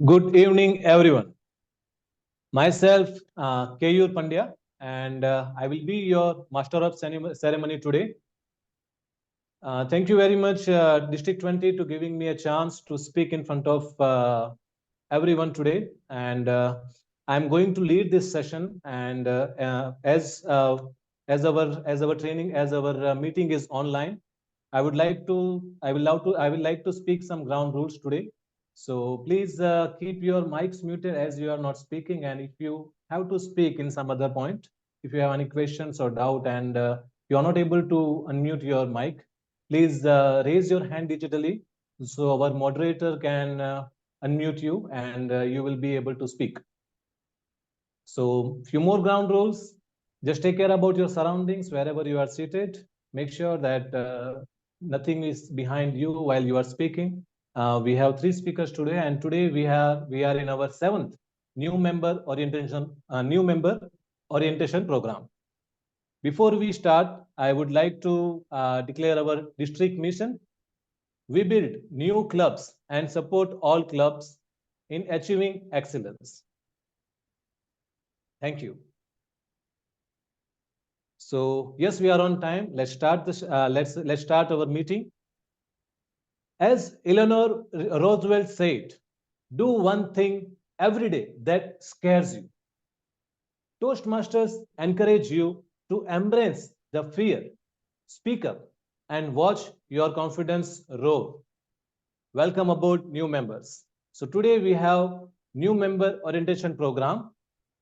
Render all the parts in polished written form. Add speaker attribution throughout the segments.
Speaker 1: Good evening, everyone. Myself, Keyur Pandya, and I will be your Master of Ceremony today. Thank you very much, District 20, to giving me a chance to speak in front of everyone today. And I'm going to lead this session. And as our meeting is online, I will like to speak some ground rules today. So please keep your mics muted as you are not speaking. And if you have to speak in some other point, if you have any questions or doubt and you are not able to unmute your mic, please raise your hand digitally so our moderator can unmute you and you will be able to speak. So few more ground rules. Just take care about your surroundings wherever you are seated. Make sure that nothing is behind you while you are speaking. We have 3 speakers today, and today we are in our 7th new member orientation program. Before we start, I would like to declare our district mission. We build new clubs and support all clubs in achieving excellence. Thank you. So yes, we are on time. Let's start this. Let's start our meeting. As Eleanor Roosevelt said, do one thing every day that scares you. Toastmasters encourage you to embrace the fear, speak up, and watch your confidence grow. Welcome aboard, new members. So today we have new member orientation program,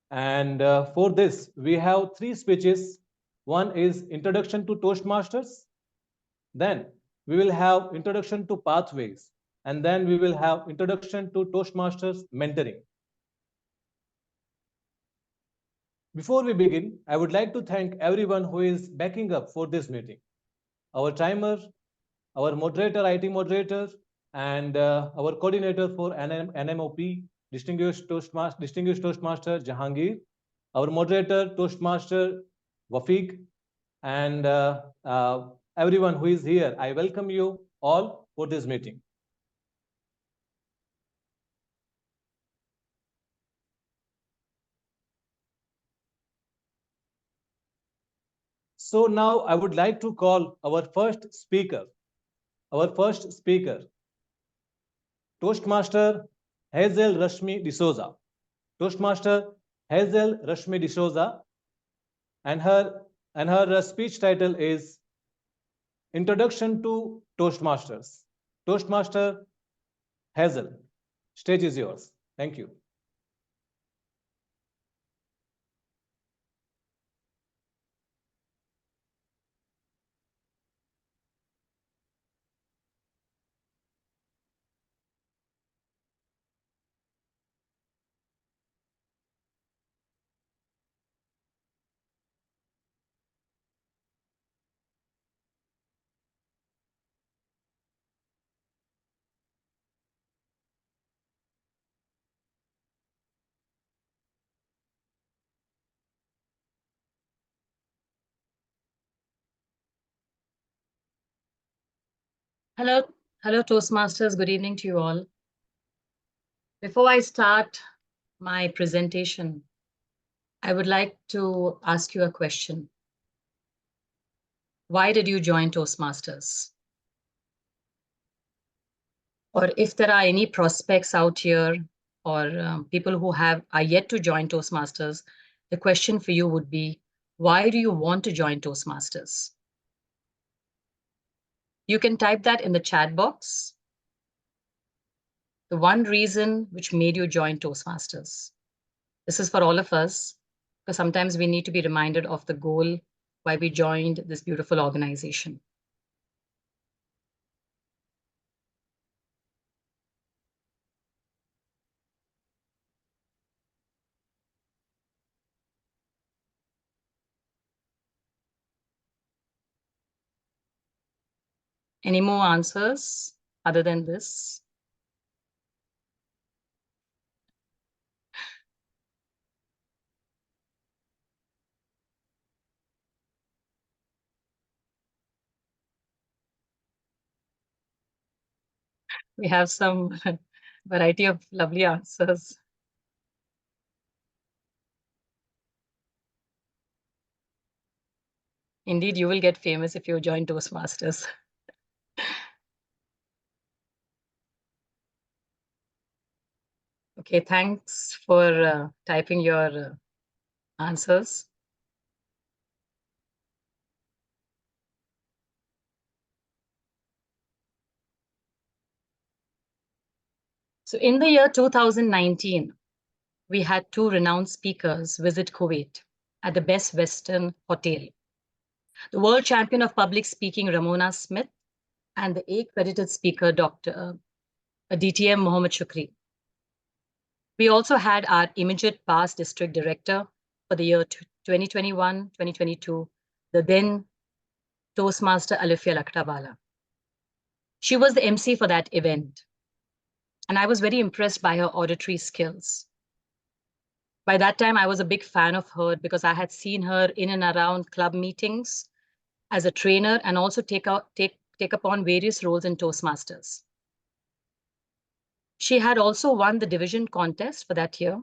Speaker 1: and for this we have 3 speeches. One is introduction to Toastmasters, then we will have introduction to pathways, and then we will have introduction to Toastmasters mentoring. Before we begin, I would like to thank everyone who is backing up for this meeting. Our timer, our moderator, IT moderator, and our coordinator for NMOP, Distinguished Toastmaster Jahangir, our moderator, Toastmaster Wafiq, and everyone who is here. I welcome you all for this meeting. So now I would like to call our first speaker. Toastmaster Hazel Rashmi D'Souza. Toastmaster Hazel Rashmi D'Souza, and her speech title is Introduction to Toastmasters. Toastmaster Hazel, stage is yours. Thank you.
Speaker 2: Hello, Toastmasters. Good evening to you all. Before I start my presentation, I would like to ask you a question. Why did you join Toastmasters? Or if there are any prospects out here or people who are yet to join Toastmasters, the question for you would be, why do you want to join Toastmasters? You can type that in the chat box. The one reason which made you join Toastmasters. This is for all of us, because sometimes we need to be reminded of the goal why we joined this beautiful organization. Any more answers other than this? We have some variety of lovely answers. Indeed, you will get famous if you join Toastmasters. Okay, thanks for typing your answers. So in the year 2019, we had two renowned speakers visit Kuwait at the Best Western Hotel. The world champion of public speaking, Ramona Smith, and the accredited speaker, Dr. DTM Mohammed Shukri. We also had our immediate past district director for the year 2021-2022, the then Toastmaster Alifia Laktabala. She was the MC for that event, and I was very impressed by her auditory skills. By that time, I was a big fan of her because I had seen her in and around club meetings as a trainer and also take upon various roles in Toastmasters. She had also won the division contest for that year.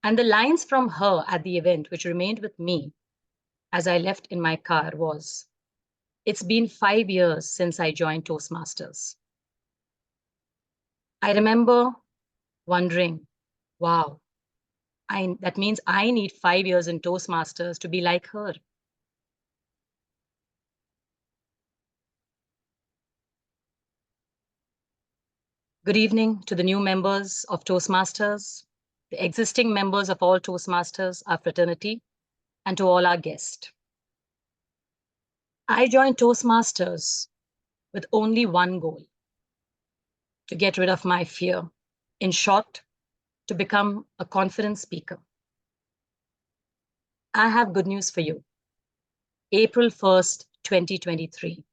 Speaker 2: And the lines from her at the event, which remained with me as I left in my car, was, "It's been 5 years since I joined Toastmasters." I remember wondering, wow, that means I need 5 years in Toastmasters to be like her. Good evening to the new members of Toastmasters, the existing members of all Toastmasters, our fraternity, and to all our guests. I joined Toastmasters with only one goal: to get rid of my fear. In short, to become a confident speaker. I have good news for you. April 1st, 2023,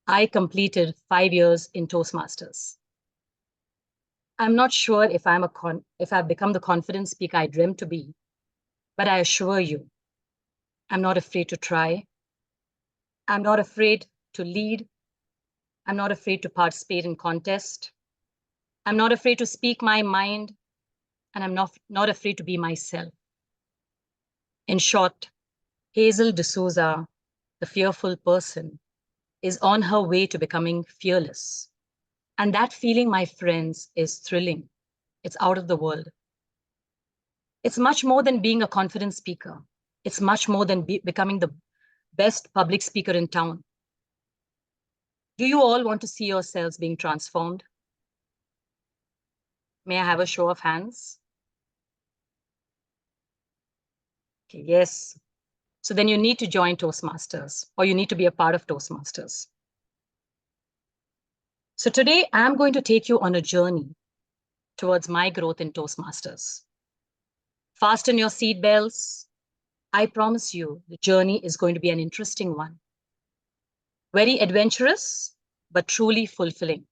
Speaker 2: I completed 5 years in Toastmasters. I'm not sure if I've become the confident speaker I dreamt to be, but I assure you, I'm not afraid to try. I'm not afraid to lead. I'm not afraid to participate in contest. I'm not afraid to speak my mind, and I'm not afraid to be myself. In short, Hazel D'Souza, the fearful person, is on her way to becoming fearless. And that feeling, my friends, is thrilling. It's out of the world. It's much more than being a confident speaker. It's much more than becoming the best public speaker in town. Do you all want to see yourselves being transformed? May I have a show of hands? Okay, yes. So then you need to join Toastmasters, or you need to be a part of Toastmasters. So today I'm going to take you on a journey towards my growth in Toastmasters. Fasten your seatbelts. I promise you the journey is going to be an interesting one. Very adventurous, but truly fulfilling.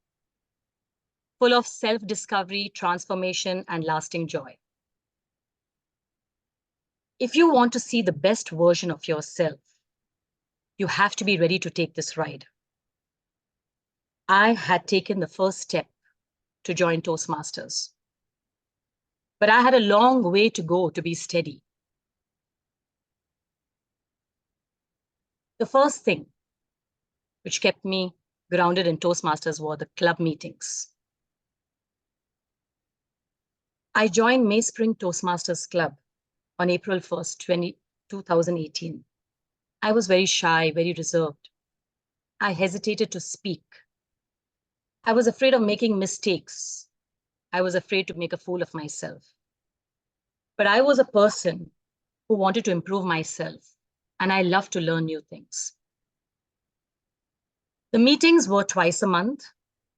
Speaker 2: Full of self-discovery, transformation, and lasting joy. If you want to see the best version of yourself, you have to be ready to take this ride. I had taken the first step to join Toastmasters, but I had a long way to go to be steady. The first thing which kept me grounded in Toastmasters were the club meetings. I joined May Spring Toastmasters Club on April 1st, 2018. I was very shy, very reserved. I hesitated to speak. I was afraid of making mistakes. I was afraid to make a fool of myself. But I was a person who wanted to improve myself, and I loved to learn new things. The meetings were twice a month,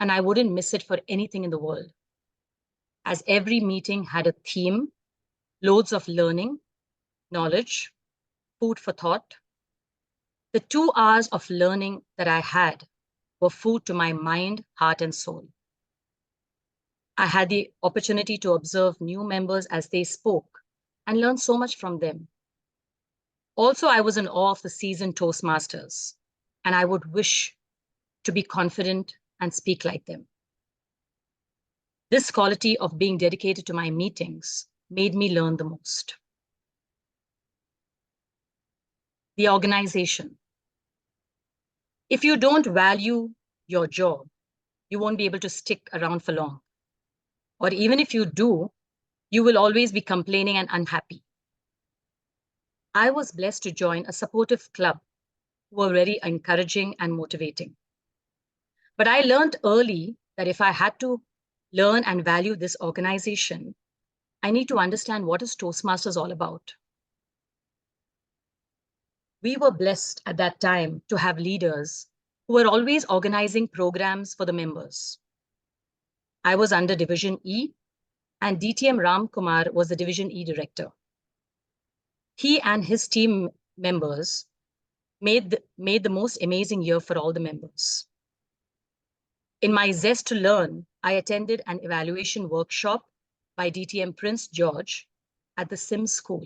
Speaker 2: and I wouldn't miss it for anything in the world, as every meeting had a theme, loads of learning, knowledge, food for thought. The 2 hours of learning that I had were food to my mind, heart, and soul. I had the opportunity to observe new members as they spoke and learn so much from them. Also, I was in awe of the seasoned Toastmasters, and I would wish to be confident and speak like them. This quality of being dedicated to my meetings made me learn the most. The organization. If you don't value your job, you won't be able to stick around for long. Or even if you do, you will always be complaining and unhappy. I was blessed to join a supportive club who were very encouraging and motivating. But I learned early that if I had to learn and value this organization, I need to understand what is Toastmasters all about. We were blessed at that time to have leaders who were always organizing programs for the members. I was under Division E, and DTM Ram Kumar was the Division E director. He and his team members made the most amazing year for all the members. In my zest to learn, I attended an evaluation workshop by DTM Prince George at the Sims School.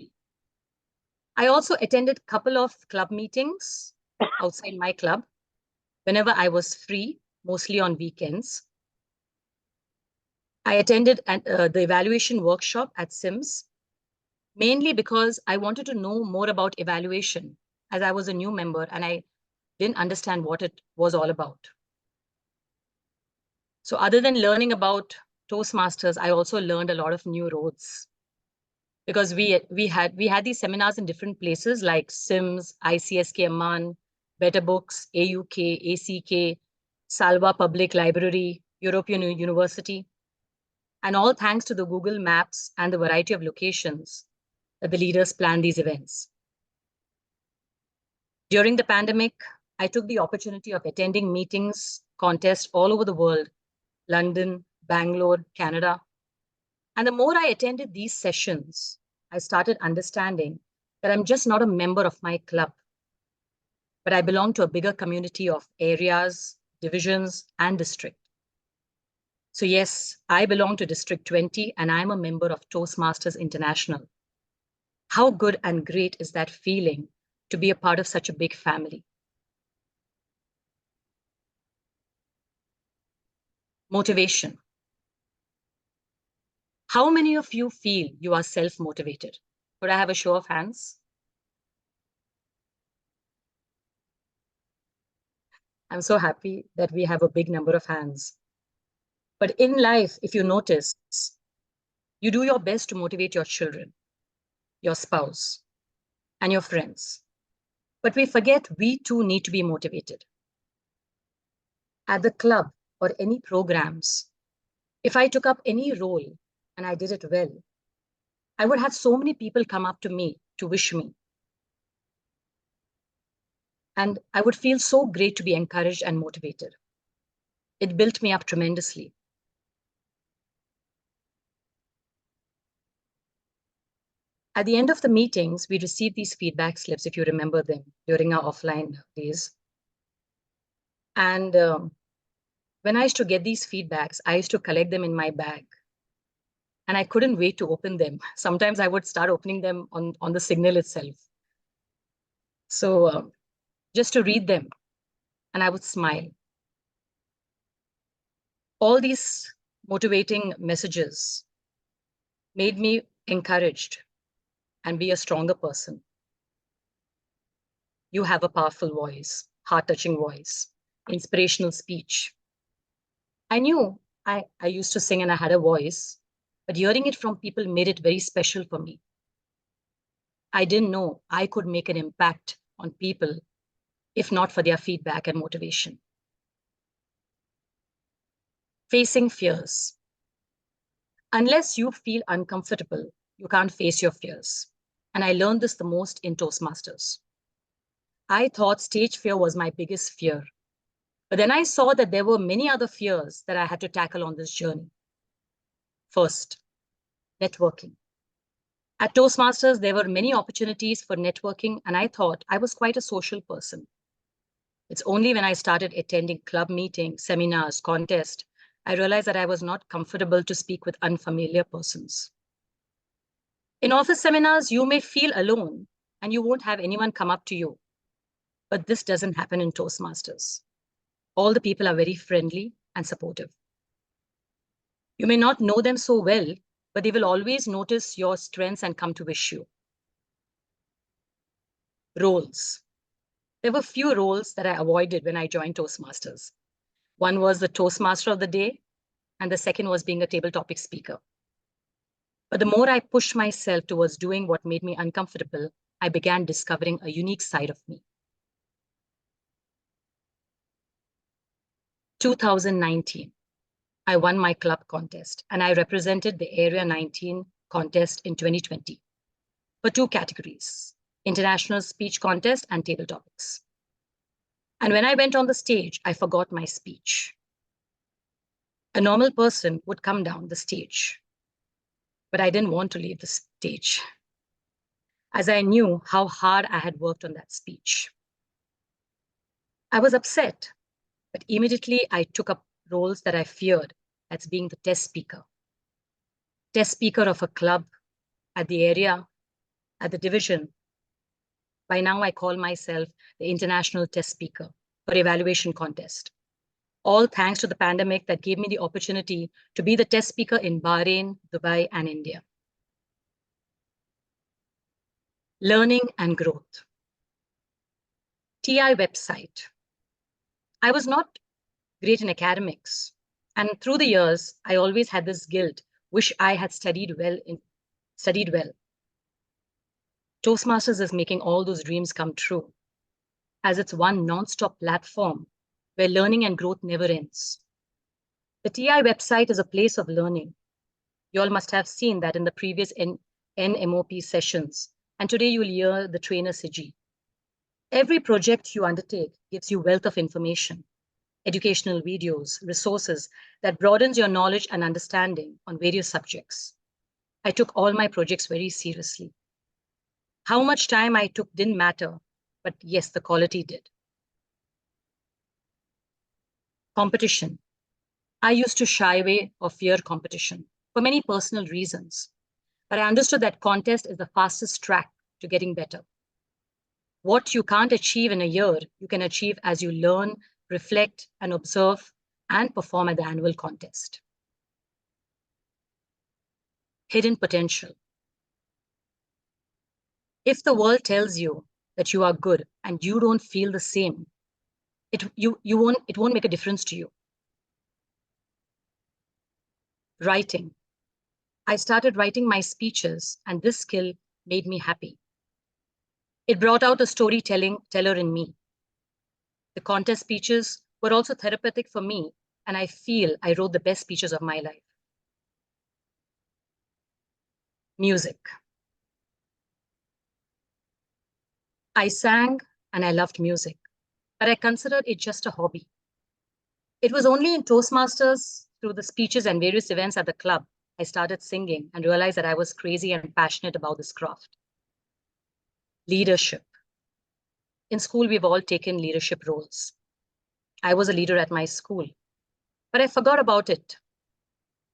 Speaker 2: I also attended a couple of club meetings outside my club whenever I was free, mostly on weekends. I attended the evaluation workshop at Sims, mainly because I wanted to know more about evaluation, as I was a new member and I didn't understand what it was all about. So other than learning about Toastmasters, I also learned a lot of new roads, because we had these seminars in different places like Sims, ICSK Amman, Better Books, AUK, ACK, Salwa Public Library, European University, and all thanks to the Google Maps and the variety of locations that the leaders plan these events. During the pandemic, I took the opportunity of attending meetings, contests all over the world, London, Bangalore, Canada. And the more I attended these sessions, I started understanding that I'm just not a member of my club, but I belong to a bigger community of areas, divisions, and district. So yes, I belong to District 20 and I'm a member of Toastmasters International. How good and great is that feeling to be a part of such a big family? Motivation. How many of you feel you are self-motivated? Could I have a show of hands? I'm so happy that we have a big number of hands. But in life, if you notice, you do your best to motivate your children, your spouse, and your friends. But we forget we too need to be motivated. At the club or any programs, if I took up any role and I did it well, I would have so many people come up to me to wish me. And I would feel so great to be encouraged and motivated. It built me up tremendously. At the end of the meetings, we received these feedback slips, if you remember them, during our offline days. And when I used to get these feedbacks, I used to collect them in my bag. And I couldn't wait to open them. Sometimes I would start opening them on the signal itself. So just to read them, and I would smile. All these motivating messages made me encouraged and be a stronger person. You have a powerful voice, heart-touching voice, inspirational speech. I knew I used to sing and I had a voice, but hearing it from people made it very special for me. I didn't know I could make an impact on people if not for their feedback and motivation. Facing fears. Unless you feel uncomfortable, you can't face your fears. And I learned this the most in Toastmasters. I thought stage fear was my biggest fear. But then I saw that there were many other fears that I had to tackle on this journey. First, networking. At Toastmasters, there were many opportunities for networking, and I thought I was quite a social person. It's only when I started attending club meetings, seminars, contests, I realized that I was not comfortable to speak with unfamiliar persons. In office seminars, you may feel alone and you won't have anyone come up to you. But this doesn't happen in Toastmasters. All the people are very friendly and supportive. You may not know them so well, but they will always notice your strengths and come to wish you. Roles. There were few roles that I avoided when I joined Toastmasters. One was the Toastmaster of the day, and the second was being a table topic speaker. But the more I pushed myself towards doing what made me uncomfortable, I began discovering a unique side of me. 2019, I won my club contest and I represented the Area 19 contest in 2020 for two categories, International Speech Contest and Table Topics. And when I went on the stage, I forgot my speech. A normal person would come down the stage, but I didn't want to leave the stage, as I knew how hard I had worked on that speech. I was upset, but immediately I took up roles that I feared, as being the test speaker of a club, at the area, at the division. By now, I call myself the International Test Speaker for Evaluation Contest. All thanks to the pandemic that gave me the opportunity to be the test speaker in Bahrain, Dubai, and India. Learning and growth. TI website. I was not great in academics. And through the years, I always had this guilt, wish I had studied well. Toastmasters is making all those dreams come true, as it's one non-stop platform where learning and growth never ends. The TI website is a place of learning. You all must have seen that in the previous NMOP sessions, and today you'll hear the trainer Siji. Every project you undertake gives you wealth of information, educational videos, resources that broadens your knowledge and understanding on various subjects. I took all my projects very seriously. How much time I took didn't matter, but yes, the quality did. Competition. I used to shy away or fear competition for many personal reasons, but I understood that contest is the fastest track to getting better. What you can't achieve in a year, you can achieve as you learn, reflect, and observe and perform at the annual contest. Hidden potential. If the world tells you that you are good and you don't feel the same, it won't make a difference to you. Writing. I started writing my speeches, and this skill made me happy. It brought out a storyteller in me. The contest speeches were also therapeutic for me, and I feel I wrote the best speeches of my life. Music. I sang and I loved music, but I considered it just a hobby. It was only in Toastmasters, through the speeches and various events at the club, I started singing and realized that I was crazy and passionate about this craft. Leadership. In school, we've all taken leadership roles. I was a leader at my school, but I forgot about it.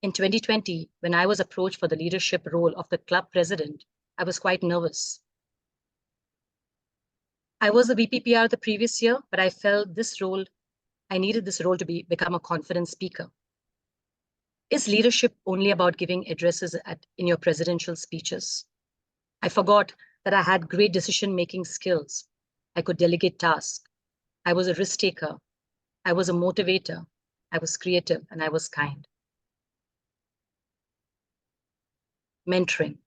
Speaker 2: In 2020, when I was approached for the leadership role of the club president, I was quite nervous. I was the VPPR the previous year, but I felt I needed this role to become a confident speaker. Is leadership only about giving addresses in your presidential speeches? I forgot that I had great decision-making skills. I could delegate tasks. I was a risk taker. I was a motivator. I was creative, and I was kind. Mentoring.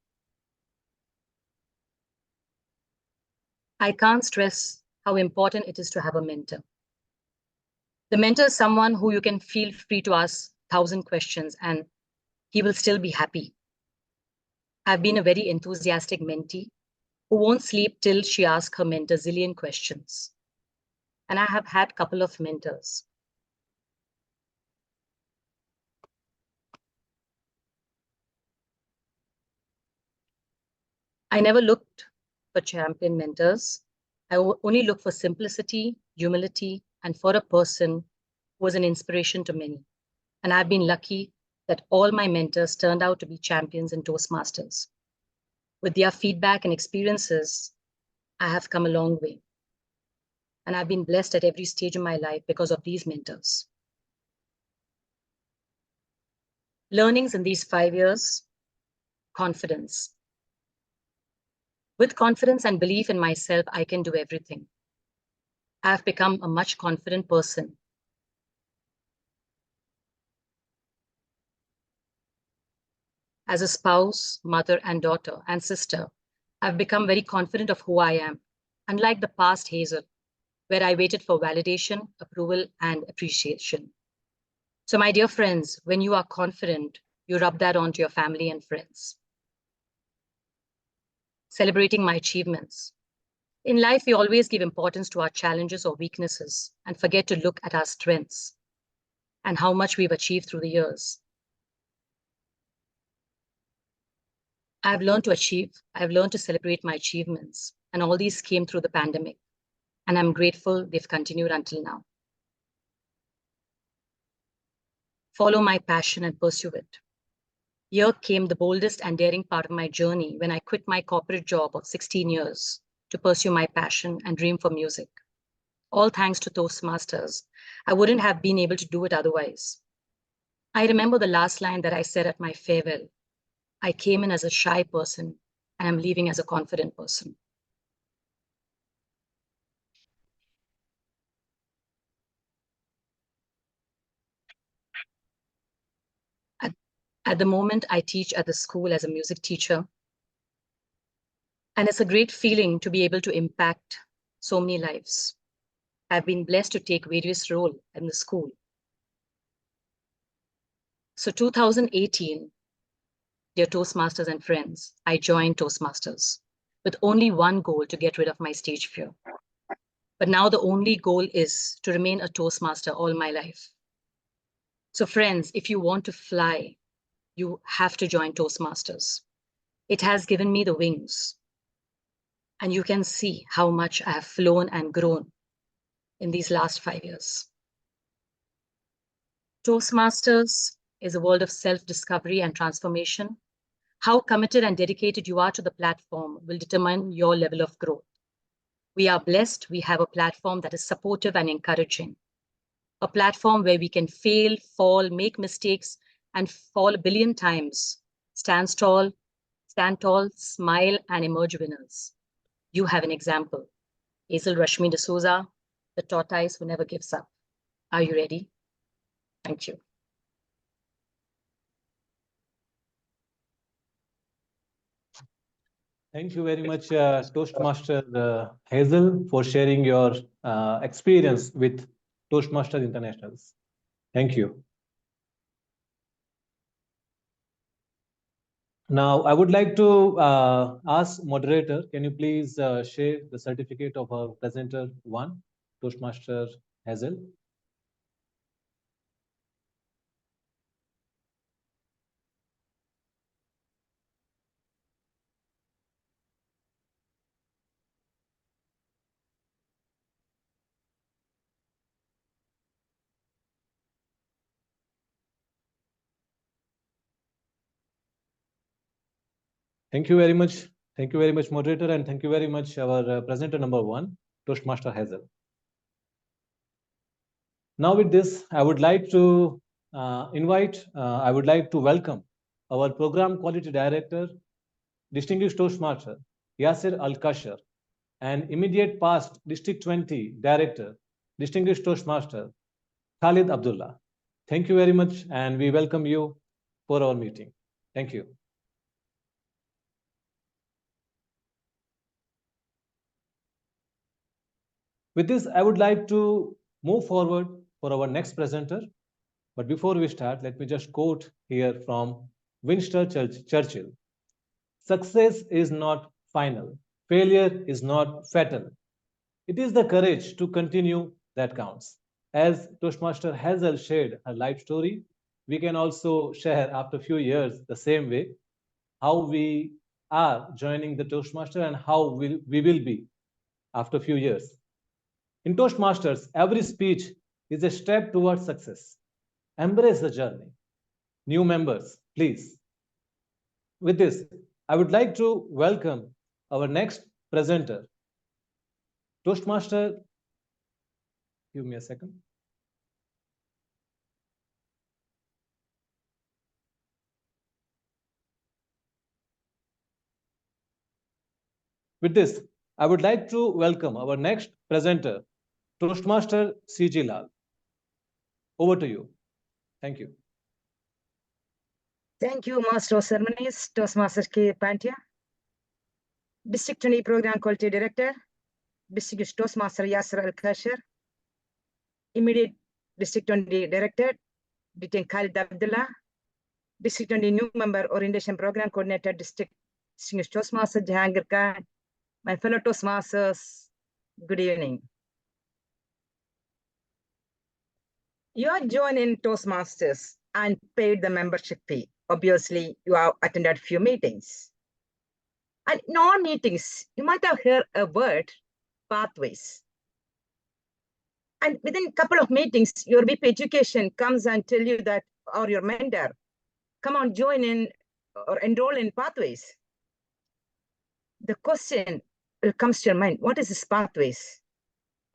Speaker 2: I can't stress how important it is to have a mentor. The mentor is someone who you can feel free to ask 1,000 questions and he will still be happy. I've been a very enthusiastic mentee who won't sleep till she asks her mentor zillion questions. And I have had a couple of mentors. I never looked for champion mentors. I only look for simplicity, humility, and for a person who was an inspiration to many. And I've been lucky that all my mentors turned out to be champions in Toastmasters. With their feedback and experiences, I have come a long way. And I've been blessed at every stage of my life because of these mentors. Learnings in these 5 years: confidence. With confidence and belief in myself, I can do everything. I have become a much confident person. As a spouse, mother, and daughter, and sister, I've become very confident of who I am, unlike the past Hazel, where I waited for validation, approval, and appreciation. So, my dear friends, when you are confident, you rub that onto your family and friends. Celebrating my achievements. In life, we always give importance to our challenges or weaknesses and forget to look at our strengths and how much we've achieved through the years. I've learned to celebrate my achievements, and all these came through the pandemic, and I'm grateful they've continued until now. Follow my passion and pursue it. Here came the boldest and daring part of my journey when I quit my corporate job of 16 years to pursue my passion and dream for music. All thanks to Toastmasters. I wouldn't have been able to do it otherwise. I remember the last line that I said at my farewell. I came in as a shy person, and I'm leaving as a confident person. At the moment, I teach at the school as a music teacher. And it's a great feeling to be able to impact so many lives. I've been blessed to take various roles in the school. So 2018, dear Toastmasters and friends, I joined Toastmasters with only one goal: to get rid of my stage fear. But now the only goal is to remain a Toastmaster all my life. So friends, if you want to fly, you have to join Toastmasters. It has given me the wings. And you can see how much I have flown and grown in these last 5 years. Toastmasters is a world of self-discovery and transformation. How committed and dedicated you are to the platform will determine your level of growth. We are blessed. We have a platform that is supportive and encouraging. A platform where we can fail, fall, make mistakes, and fall a billion times. Stand tall, smile, and emerge winners. You have an example. Hazel Rashmi D'Souza, the tortoise who never gives up. Are you ready? Thank you.
Speaker 1: Thank you very much, Toastmaster Hazel, for sharing your experience with Toastmasters Internationals. Thank you. Now, I would like to ask moderator, can you please share the certificate of our presenter one, Toastmaster Hazel? Thank you very much. Thank you very much, moderator, and thank you very much, our presenter number one, Toastmaster Hazel. Now with this, I would like to welcome our Program Quality Director, Distinguished Toastmaster, Yasir Al-Kashar, and immediate past District 20 Director, Distinguished Toastmaster, Khalid Abdullah. Thank you very much, and we welcome you for our meeting. Thank you. With this, I would like to move forward for our next presenter. But before we start, let me just quote here from Winston Churchill. Success is not final. Failure is not fatal. It is the courage to continue that counts. As Toastmaster Hazel shared her life story, we can also share after a few years the same way how we are joining the Toastmaster and how we will be after a few years. In Toastmasters, every speech is a step towards success. Embrace the journey. New members, please. With this, I would like to welcome our next presenter, Toastmaster. Give me a second. With this, I would like to welcome our next presenter, Toastmaster C.G. Lal. Over to you. Thank you.
Speaker 3: Thank you, Master of Ceremonies, Toastmaster K. Pantia, District 20 Program Quality Director, District Toastmaster Yasser Al-Kasher, Immediate District 20 Director, Ditain Khalid Abdullah, District 20 New Member Orientation Program Coordinator, District Toastmaster Jahangir Khan, my fellow Toastmasters, good evening. You are joining Toastmasters and paid the membership fee. Obviously, you have attended few meetings. And in all meetings, you might have heard a word, pathways. And within a couple of meetings, your VIP education comes and tell you that, or your mentor, come on, join in or enroll in pathways. The question comes to your mind, what is this pathways?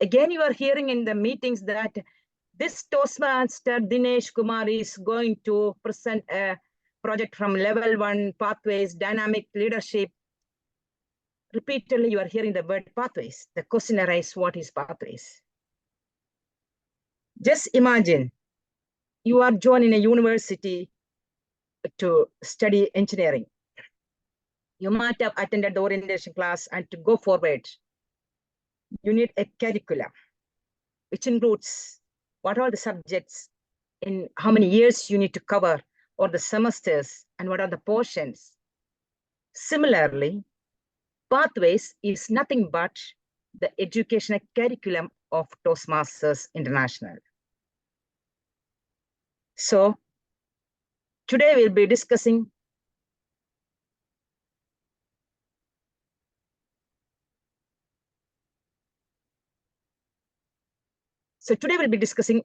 Speaker 3: Again, you are hearing in the meetings that this Toastmaster Dinesh Kumar is going to present a project from level 1 pathways, dynamic leadership. Repeatedly, you are hearing the word pathways. The question arises, what is pathways? Just imagine you are joining a university to study engineering. You might have attended the orientation class, and to go forward, you need a curriculum, which includes what are the subjects, in how many years you need to cover, or the semesters, and what are the portions. Similarly, pathways is nothing but the educational curriculum of Toastmasters International. So today we'll be discussing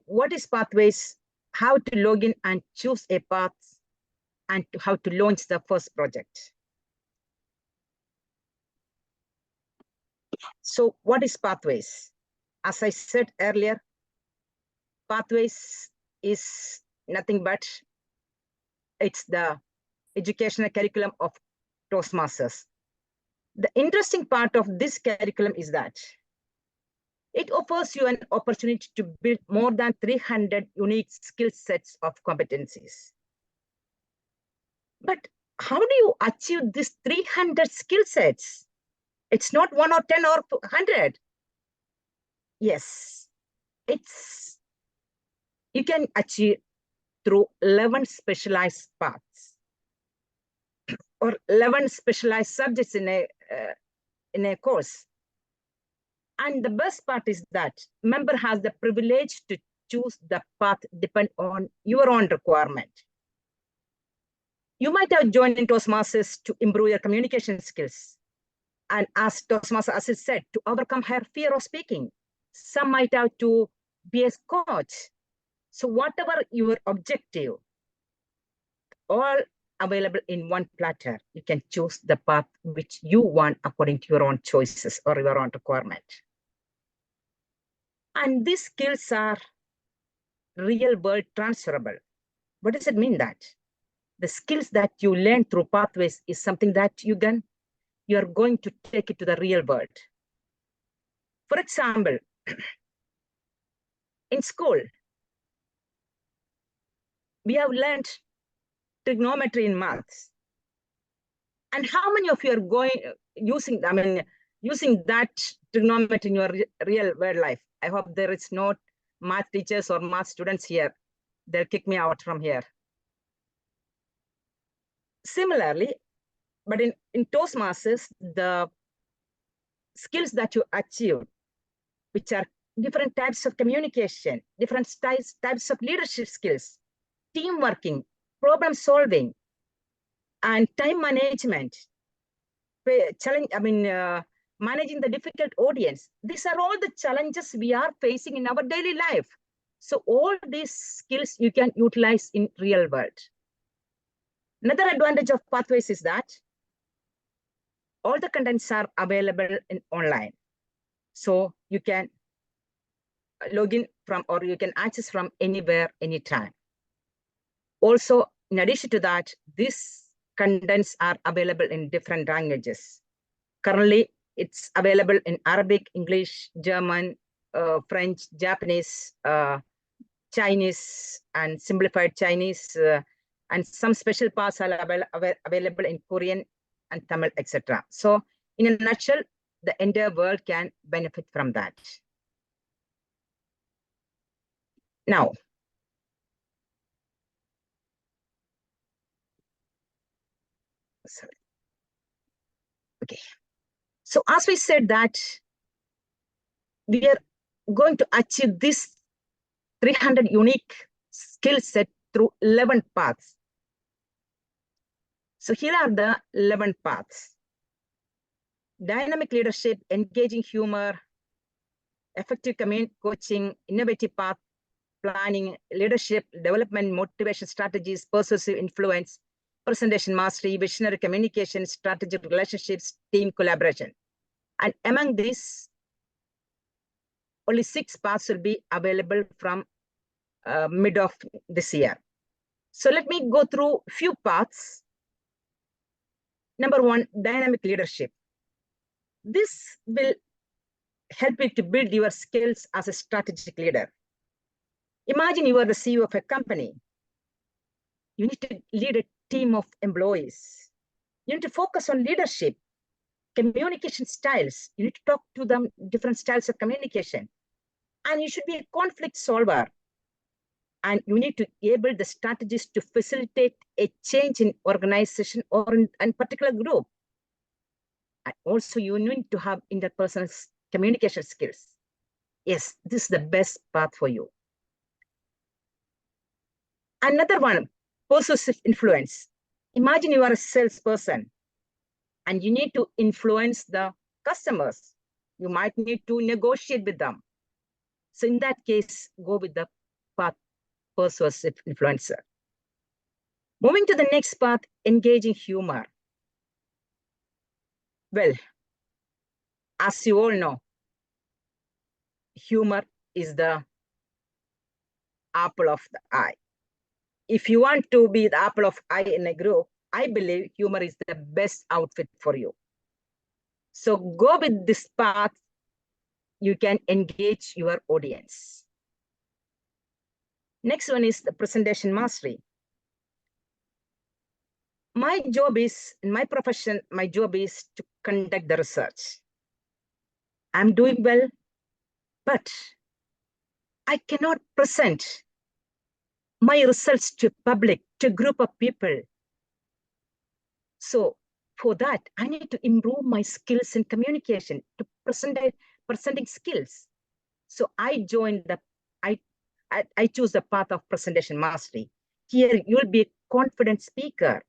Speaker 3: what is pathways, how to log in and choose a path, and how to launch the first project. So what is pathways? As I said earlier, pathways is nothing but it's the educational curriculum of Toastmasters. The interesting part of this curriculum is that it offers you an opportunity to build more than 300 unique skill sets of competencies. But how do you achieve these 300 skill sets? It's not 1 or 10 or 100. Yes, you can achieve through 11 specialized paths or 11 specialized subjects in a course. And the best part is that member has the privilege to choose the path depend on your own requirement. You might have joined in Toastmasters to improve your communication skills. And as Toastmasters, as I said, to overcome her fear of speaking. Some might have to be a coach. So whatever your objective, all available in one platter, you can choose the path which you want according to your own choices or your own requirement. And these skills are real world transferable. What does it mean that? The skills that you learn through pathways is something that you are going to take it to the real world. For example, in school, we have learned trigonometry in maths. And how many of you are using that trigonometry in your real world life? I hope there is no math teachers or math students here. They'll kick me out from here. Similarly, but in Toastmasters, the skills that you achieve, which are different types of communication, different types of leadership skills, team working, problem solving, and time management, managing the difficult audience. These are all the challenges we are facing in our daily life. So all these skills you can utilize in real world. Another advantage of pathways is that all the contents are available in online. So you can log in from, or you can access from anywhere, anytime. Also, in addition to that, these contents are available in different languages. Currently, It's available in Arabic, English, German, French, Japanese, Chinese, and simplified Chinese, and some special parts are available in Korean and Tamil, etc. So in a nutshell, the entire world can benefit from that. Now, sorry. Okay. So as we said that we are going to achieve this 300 unique skill set through 11 paths. So here are the 11 paths. Dynamic leadership, engaging humor, effective community coaching, innovative path planning, leadership, development, motivation strategies, persuasive influence, presentation mastery, visionary communication, strategic relationships, team collaboration. And among these, only 6 paths will be available from mid of this year. So let me go through few paths. Number 1, dynamic leadership. This will help you to build your skills as a strategic leader. Imagine you are the CEO of a company. You need to lead a team of employees. You need to focus on leadership, communication styles. You need to talk to them different styles of communication. And you should be a conflict solver. And you need to be able the strategies to facilitate a change in organization or in a particular group. And also you need to have interpersonal communication skills. Yes, this is the best path for you. Another one, persuasive influence. Imagine you are a salesperson and you need to influence the customers. You might need to negotiate with them. So in that case, go with the path persuasive influencer. Moving to the next path, engaging humor. Well, as you all know, humor is the apple of the eye. If you want to be the apple of eye in a group, I believe humor is the best outfit for you. So go with this path. You can engage your audience. Next one is the presentation mastery. My job is, in my profession, my job is to conduct the research. I'm doing well, but I cannot present my results to public, to a group of people. So for that, I need to improve my skills in communication, to presenting skills. So I joined the, I choose the path of presentation mastery. Here, you'll be a confident speaker.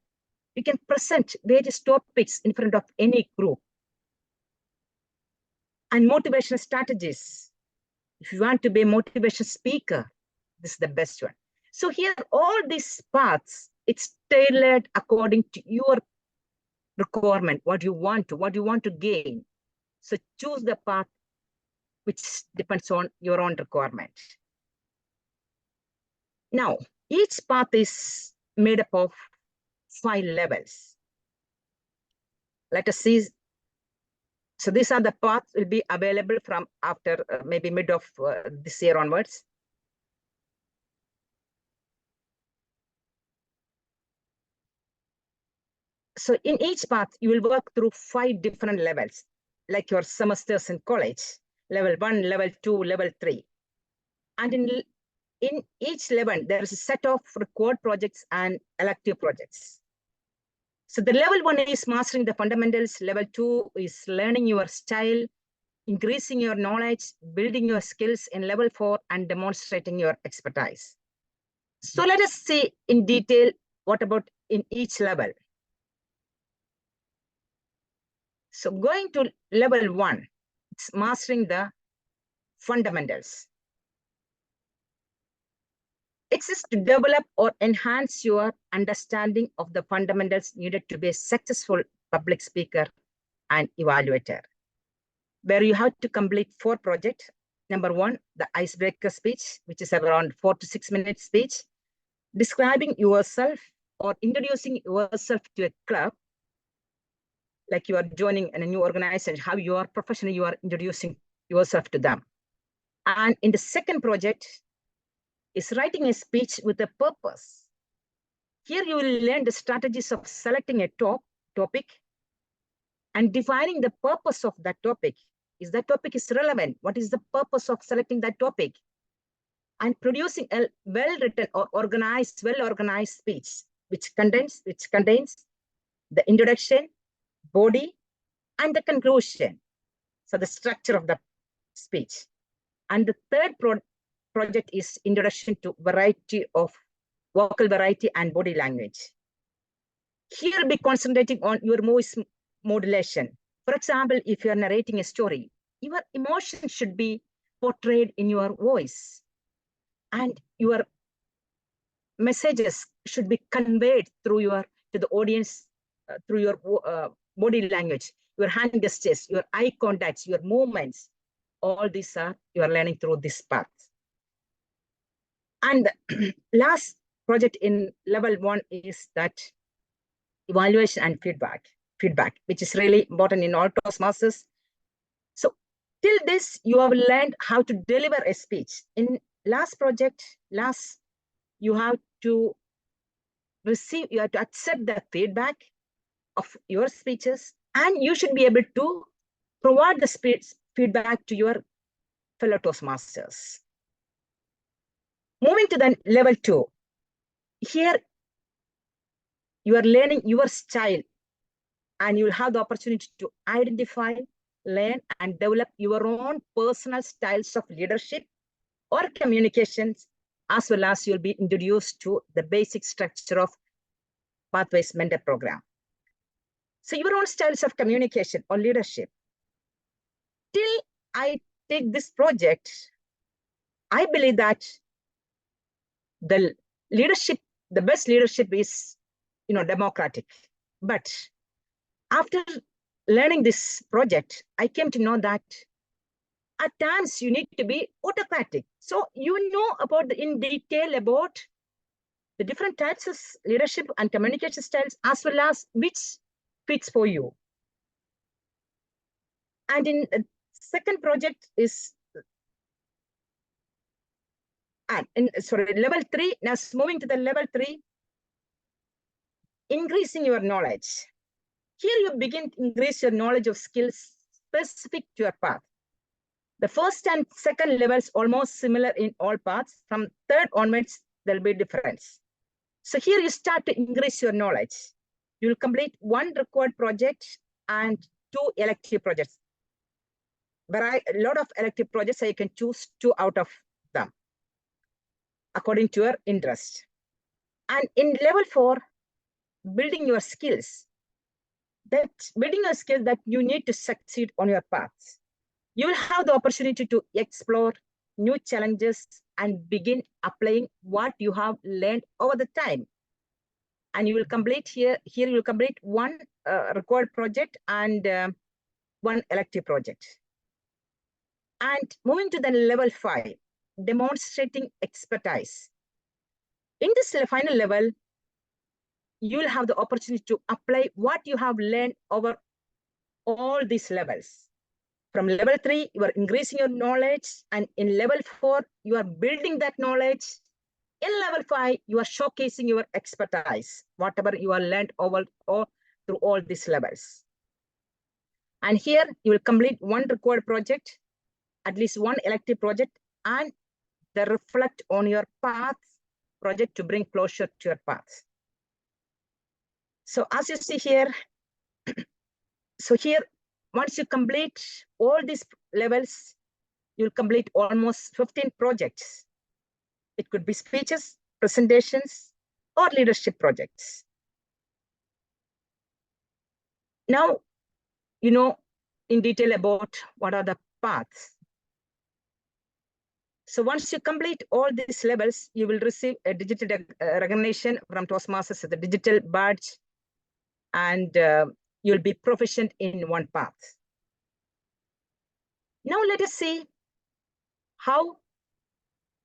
Speaker 3: You can present various topics in front of any group. And motivational strategies. If you want to be a motivation speaker, this is the best one. So here, all these paths, it's tailored according to your requirement, what you want to gain. So choose the path which depends on your own requirement. Now, each path is made up of 5 levels. Let us see. So these are the paths will be available from after maybe mid of this year onwards. So in each path, you will work through 5 different levels, like your semesters in college, level 1, level 2, level 3. And in each level, there is a set of required projects and elective projects. So the level 1 is mastering the fundamentals. Level 2 is learning your style, increasing your knowledge, building your skills in level 4, and demonstrating your expertise. So let us see in detail what about in each level. So going to level 1, it's mastering the fundamentals. It is to develop or enhance your understanding of the fundamentals needed to be a successful public speaker and evaluator, where you have to complete 4 projects. Number 1, the icebreaker speech, which is around 4 to 6 minute speech, describing yourself or introducing yourself to a club. like you are joining in a new organization, how you are professionally, you are introducing yourself to them. And in the second project is writing a speech with a purpose. Here you will learn the strategies of selecting a topic and defining the purpose of that topic. Is that topic is relevant? What is the purpose of selecting that topic? And producing a well-written or well-organized speech, which contains the introduction, body, and the conclusion. So the structure of the speech. And the third project is introduction to vocal variety and body language. Here we'll be concentrating on your voice modulation. For example, if you're narrating a story, your emotion should be portrayed in your voice, and your messages should be conveyed to the audience through your body language, your hand gestures, your eye contacts, your movements. All these you are learning through this path. And the last project in level 1 is that evaluation and feedback, which is really important in all Toastmasters. So till this, you have learned how to deliver a speech. In last project, you have to accept the feedback of your speeches, and you should be able to provide the feedback to your fellow Toastmasters. Moving to the level 2, here you are learning your style, and you will have the opportunity to identify, learn, and develop your own personal styles of leadership or communications, as well as you'll be introduced to the basic structure of Pathways Mentor Program. So your own styles of communication or leadership. Till I take this project, I believe that the best leadership is, democratic. But after learning this project, I came to know that at times you need to be autocratic. So you know in detail about the different types of leadership and communication styles, as well as which fits for you. And in the second project is, level 3. Now moving to the level 3, increasing your knowledge. Here you begin to increase your knowledge of skills specific to your path. The first and second levels almost similar in all paths. From third onwards, there'll be difference. So here you start to increase your knowledge. You'll complete 1 required project and 2 elective projects. But a lot of elective projects, so you can choose 2 out of them according to your interest. And in level 4, building your skills. Building your skills that you need to succeed on your path. You will have the opportunity to explore new challenges and begin applying what you have learned over the time. And you will complete here you will complete 1 required project and 1 elective project. And moving to the level 5, demonstrating expertise. In this final level, you will have the opportunity to apply what you have learned over all these levels. From level 3, you are increasing your knowledge, and in level 4, you are building that knowledge. In level 5, you are showcasing your expertise, whatever you have learned through all these levels. And here, you will complete 1 required project, at least 1 elective project, and they reflect on your path project to bring closure to your path. So as you see here, so here, once you complete all these levels, you'll complete almost 15 projects. It could be speeches, presentations, or leadership projects. Now, you know in detail about what are the paths. So once you complete all these levels, you will receive a digital recognition from Toastmasters, the digital badge, and you'll be proficient in 1 path. Now let us see how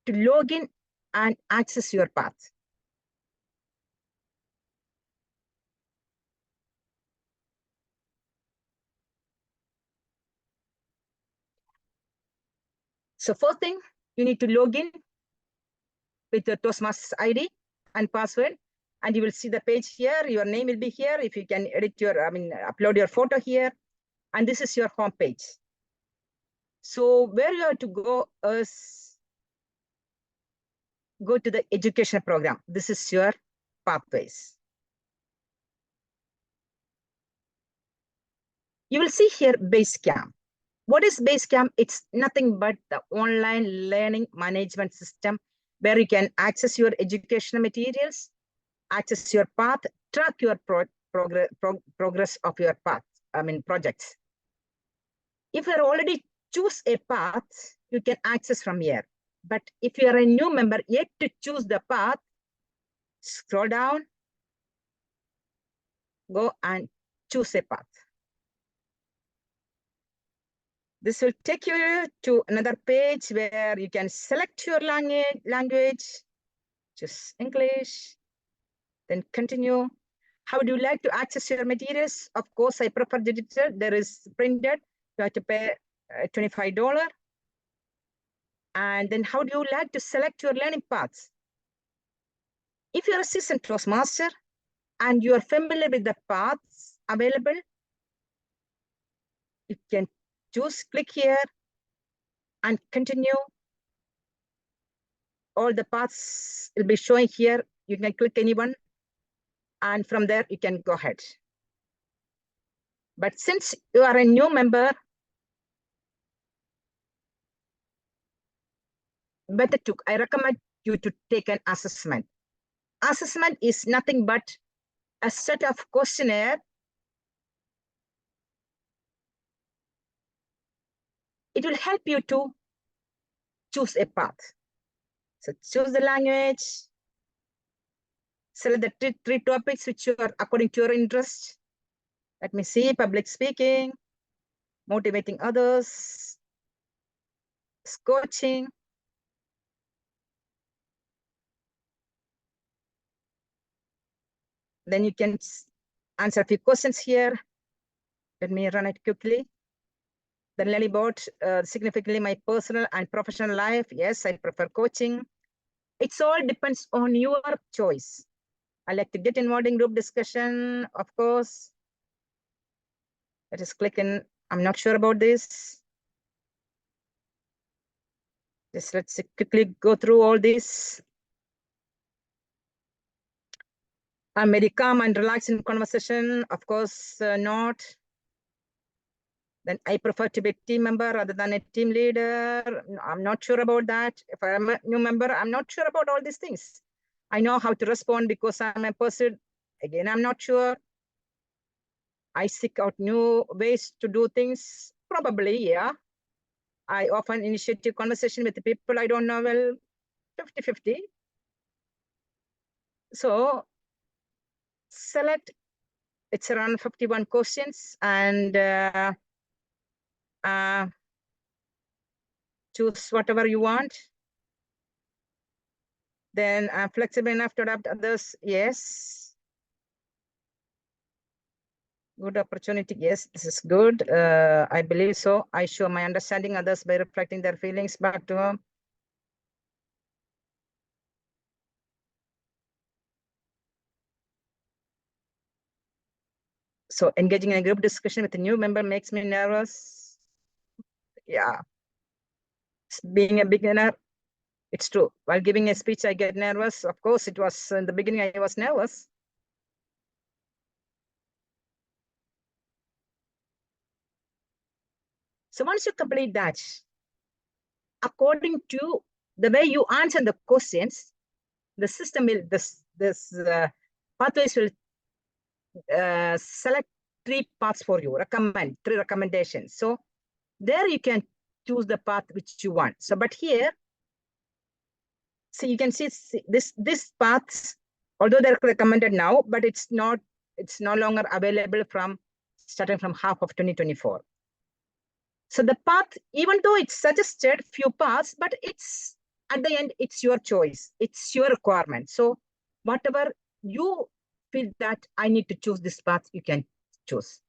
Speaker 3: to log in and access your path. So first thing, you need to log in with your Toastmasters ID and password, and you will see the page here. Your name will be here. If you can edit your, upload your photo here, and this is your home page. So where you have to go is go to the education program. This is your pathways. You will see here Basecamp. What is Basecamp? It's nothing but the online learning management system where you can access your educational materials, access your path, track your progress of your path, projects. If you already choose a path, you can access from here. But if you are a new member yet to choose the path, scroll down, go and choose a path. This will take you to another page where you can select your language, choose English, then continue. How do you like to access your materials? Of course, I prefer digital. There is printed. You have to pay $25. And then how do you like to select your learning paths? If you're a seasoned Toastmaster and you are familiar with the paths available, you can click here and continue. All the paths will be showing here. You can click anyone, and from there you can go ahead. But since you are a new member, I recommend you to take an assessment. Assessment is nothing but a set of questionnaire. It will help you to choose a path. So choose the language, select the three topics which are according to your interest. Let me see: public speaking, motivating others, coaching. Then you can answer a few questions here. Let me run it quickly. Then learn about significantly my personal and professional life. Yes, I prefer coaching. It's all depends on your choice. I like to get involved in group discussion, of course. Let us click in. I'm not sure about this. Just let's quickly go through all this. I'm very calm and relaxed in conversation. Of course, not. Then I prefer to be a team member rather than a team leader. I'm not sure about that. If I'm a new member, I'm not sure about all these things. I know how to respond because I'm a person. Again, I'm not sure. I seek out new ways to do things. Probably, yeah. I often initiate a conversation with the people I don't know well, 50-50. So select, it's around 51 questions, and choose whatever you want. Then I'm flexible enough to adapt others. Yes. Good opportunity. Yes, this is good. I believe so. I show my understanding others by reflecting their feelings back to them. So engaging in a group discussion with a new member makes me nervous. Yeah. Being a beginner, it's true. While giving a speech, I get nervous. Of course, it was in the beginning, I was nervous. So once you complete that, according to the way you answer the questions, the system will, pathways will select 3 paths for you, 3 recommendations. So there you can choose the path which you want. So, but here, so you can see this paths, although they're recommended now, but it's no longer available starting from half of 2024. So the path, even though it's suggested few paths, but it's at the end, it's your choice. It's your requirement. So whatever you feel that I need to choose this path, you can choose.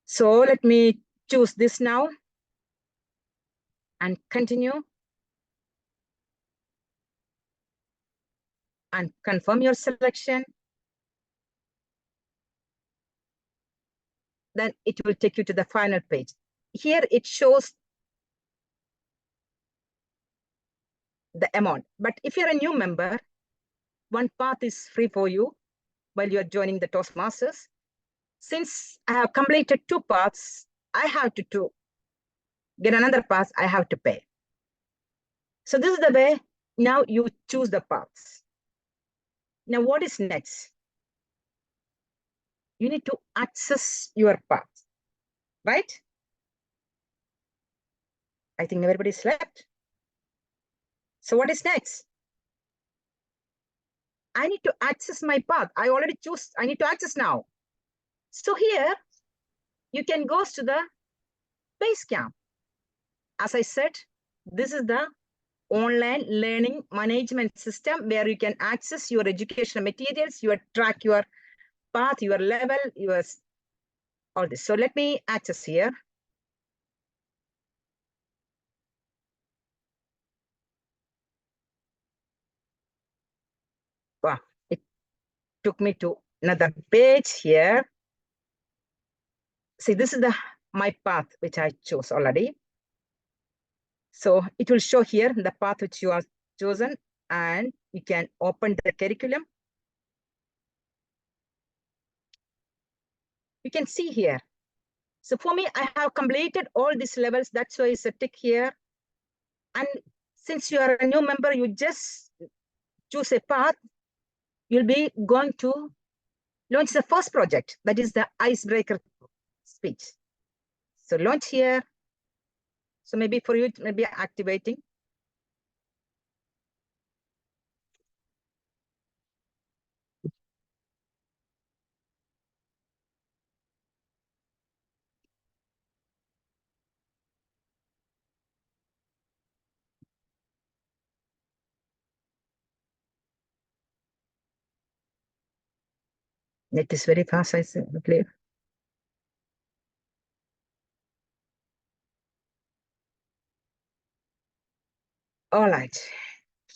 Speaker 3: So let me choose this now. and continue. And confirm your selection. Then it will take you to the final page. Here it shows the amount. But if you're a new member, one path is free for you while you're joining the Toastmasters. Since I have completed 2 paths, I have to get another path, I have to pay. So this is the way. Now you choose the paths. Now what is next? You need to access your path, right? I think everybody slept. So what is next? I need to access my path. I already choose, I need to access now. So here, you can go to the Basecamp. As I said, this is the online learning management system where you can access your educational materials, you track your path, your level, all this. So let me access here. Wow, it took me to another page here. See, this is my path, which I chose already. So it will show here the path which you have chosen, and you can open the curriculum. You can see here. So for me, I have completed all these levels. That's why it's a tick here. And since you are a new member, you just choose a path. You'll be going to launch the first project. That is the icebreaker speech. So launch here. So maybe for you, it may be activating. It is very fast, I believe. All right,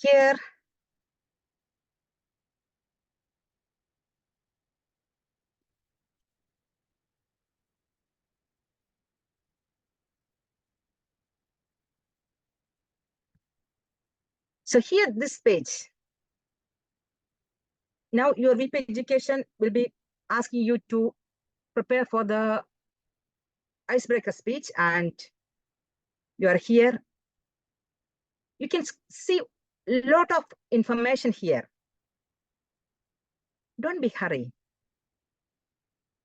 Speaker 3: here. So here, this page. Now your VP education will be asking you to prepare for the icebreaker speech, and you are here. You can see a lot of information here. Don't be hurry.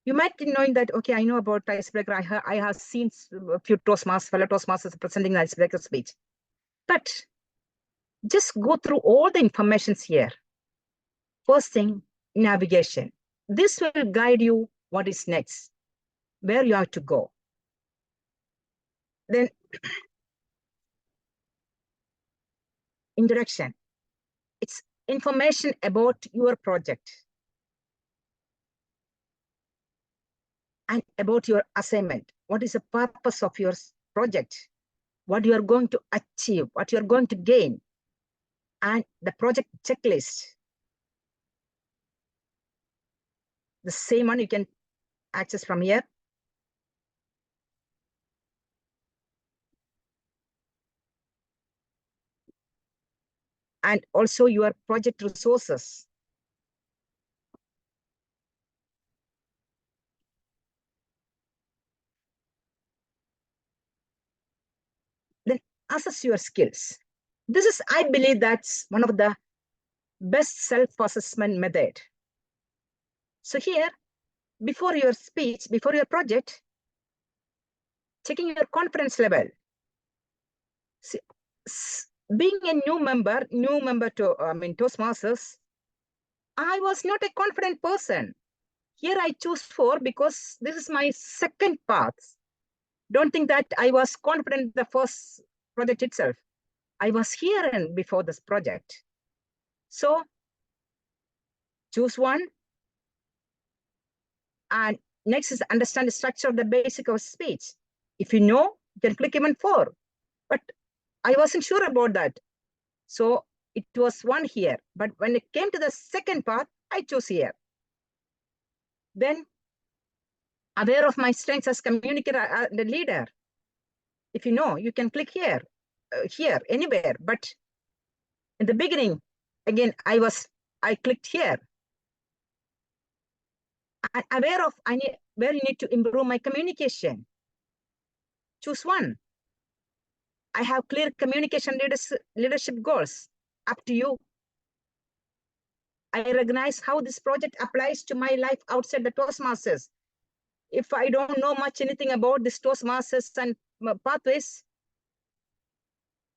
Speaker 3: You might be knowing that, okay, I know about icebreaker. I have seen a few fellow Toastmasters presenting the icebreaker speech. But just go through all the informations here. First thing, navigation. This will guide you what is next, where you have to go. Then introduction. It's information about your project and about your assignment. What is the purpose of your project? What you are going to achieve, what you are going to gain, and the project checklist. The same one you can access from here. And also your project resources. Then assess your skills. This is, I believe, that's one of the best self-assessment method. So here, before your speech, before your project, checking your confidence level. See, being a new member to Toastmasters, I was not a confident person. Here I choose 4 because this is my second path. Don't think that I was confident in the first project itself. I was here and before this project. So choose one. And next is understand the structure of the basic of speech. If you know, you can click even 4. But I wasn't sure about that. So it was 1 here. But when it came to the second part, I chose here. Then, aware of my strengths as communicator, the leader. If you know, you can click here, anywhere. But in the beginning, again, I clicked here. I'm aware of where you need to improve my communication. Choose one. I have clear communication leadership goals. Up to you. I recognize how this project applies to my life outside the Toastmasters. If I don't know much anything about this Toastmasters and pathways,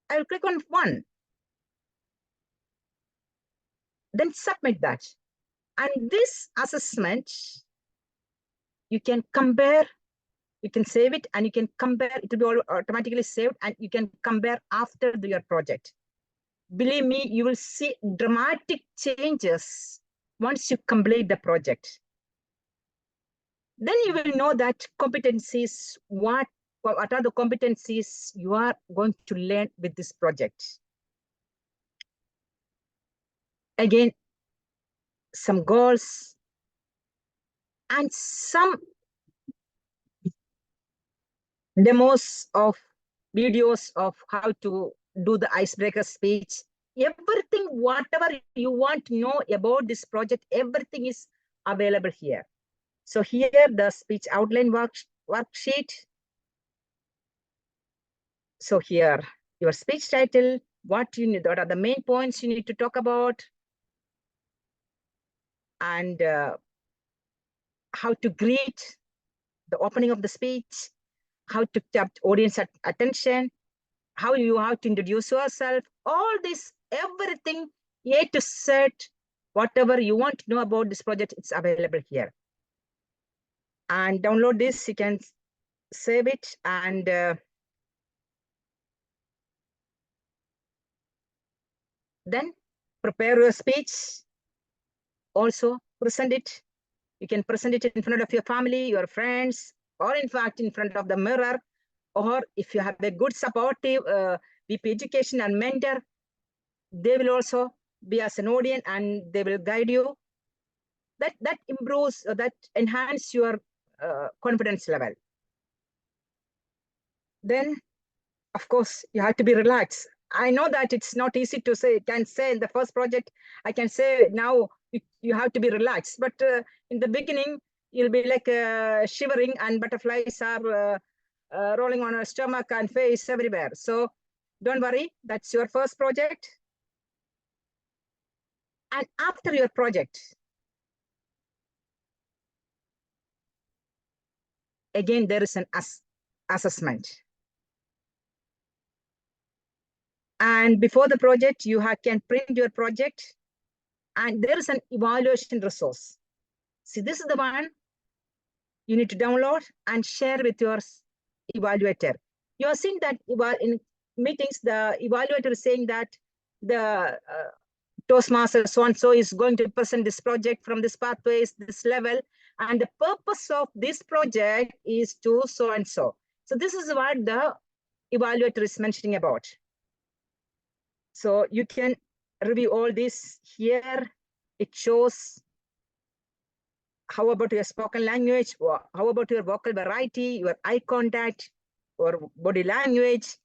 Speaker 3: I will click on one. Then submit that. And this assessment, you can compare, you can save it, and you can compare. It will be automatically saved, and you can compare after your project. Believe me, you will see dramatic changes once you complete the project. Then you will know that competencies, what are the competencies you are going to learn with this project. Again, some goals and some demos of videos of how to do the icebreaker speech. Everything, whatever you want to know about this project, everything is available here. So here, the speech outline worksheet. So here, your speech title, what are the main points you need to talk about, and how to greet the opening of the speech, how to tap audience attention, how you have to introduce yourself, all this, everything, A to Z, whatever you want to know about this project, it's available here. And download this, you can save it, and then prepare your speech. Also present it. You can present it in front of your family, your friends, or in fact, in front of the mirror. Or if you have a good supportive VP education and mentor, they will also be as an audience and they will guide you. That improves, that enhances your confidence level. Then, of course, you have to be relaxed. I know that it's not easy to say. Can say in the first project, I can say now you have to be relaxed. But in the beginning, you'll be like shivering, and butterflies are rolling on our stomach and face everywhere. So don't worry, that's your first project. And after your project, again, there is an assessment. And before the project, you can print your project, and there is an evaluation resource. See, this is the one you need to download and share with your evaluator. You have seen that in meetings, the evaluator is saying that the Toastmaster so-and-so is going to present this project from this pathways, this level, and the purpose of this project is to so-and-so. So this is what the evaluator is mentioning about. So you can review all this here. It shows how about your spoken language, or how about your vocal variety, your eye contact, or body language,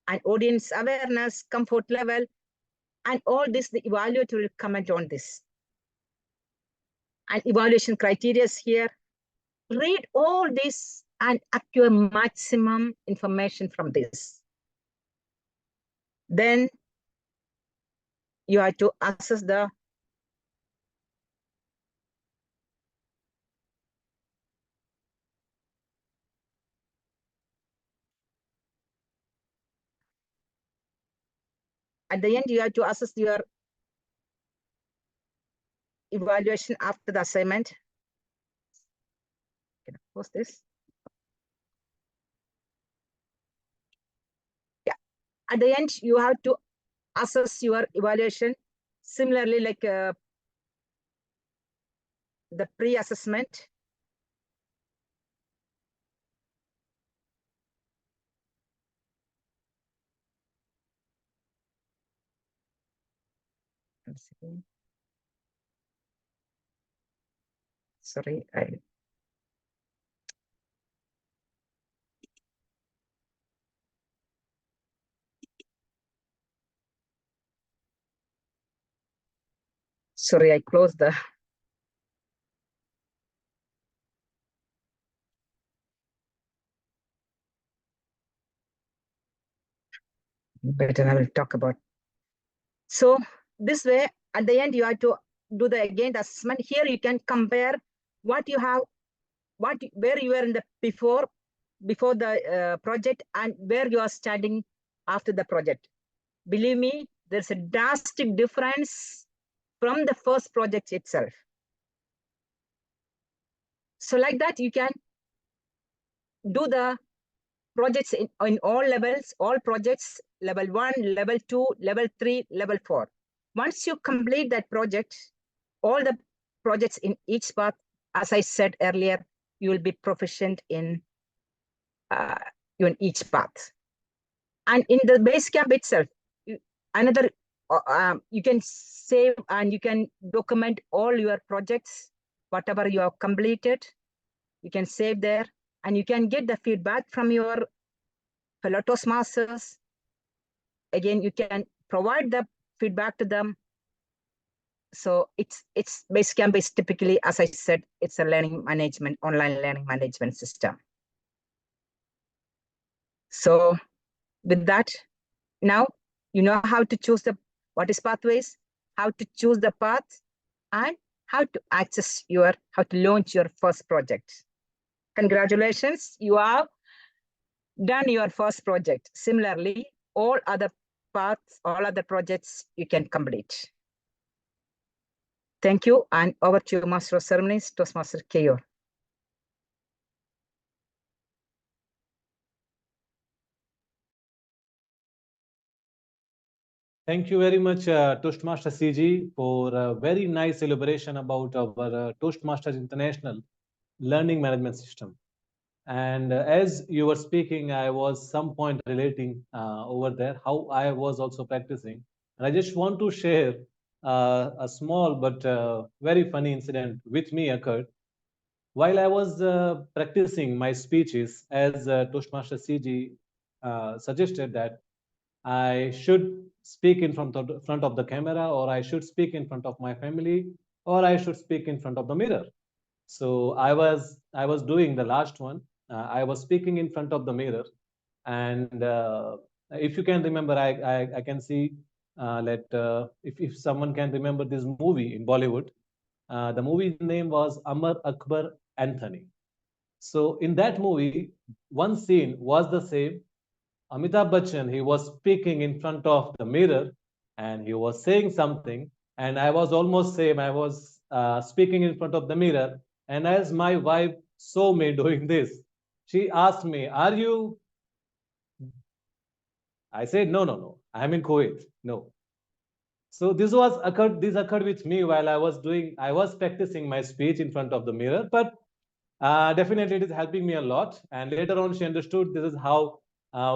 Speaker 3: and audience awareness, comfort level, and all this, the evaluator will comment on this. And evaluation criteria is here. Read all this and acquire maximum information from this. Then you have to assess the at the end, you have to assess your evaluation after the assignment. Can I post this? Yeah. At the end, you have to assess your evaluation similarly like the pre-assessment. Sorry, I closed the. Better I will talk about. So this way, at the end, you have to do the assessment. Here you can compare what you have, where you were in the before the project and where you are standing after the project. Believe me, there's a drastic difference from the first project itself. So like that, you can do the projects in all levels, all projects, level 1, level 2, level 3, level 4. Once you complete that project, all the projects in each path, as I said earlier, you will be proficient in each path. And in the base camp itself, you can save and you can document all your projects, whatever you have completed, you can save there, and you can get the feedback from your fellow Toastmasters. Again, you can provide the feedback to them. So it's Basecamp is typically, as I said, it's a learning management, online learning management system. So with that, now you know how to choose what is pathways, how to choose the path, and how to how to launch your first project. Congratulations, you have done your first project. Similarly, all other paths, all other projects you can complete. Thank you, and over to you, Master of Ceremonies, Toastmaster Keyor.
Speaker 1: Thank you very much, Toastmaster CG, for a very nice elaboration about our Toastmasters International Learning Management System. And as you were speaking, I was some point relating over there how I was also practicing. And I just want to share a small but very funny incident with me occurred while I was practicing my speeches. As Toastmaster CG suggested that I should speak in front of the camera, or I should speak in front of my family, or I should speak in front of the mirror. So I was doing the last one. I was speaking in front of the mirror, and if you can remember, I can see that if someone can remember this movie in Bollywood, the movie name was Amar Akbar Anthony. So in that movie, one scene was the same. Amitabh Bachchan, he was speaking in front of the mirror and he was saying something, and I was almost same. I was speaking in front of the mirror, and as my wife saw me doing this, she asked me, "Are you?" I said, "No, no, no. I'm in Kuwait. No." So this occurred with me while I was practicing my speech in front of the mirror, but definitely it is helping me a lot. And later on, she understood this is how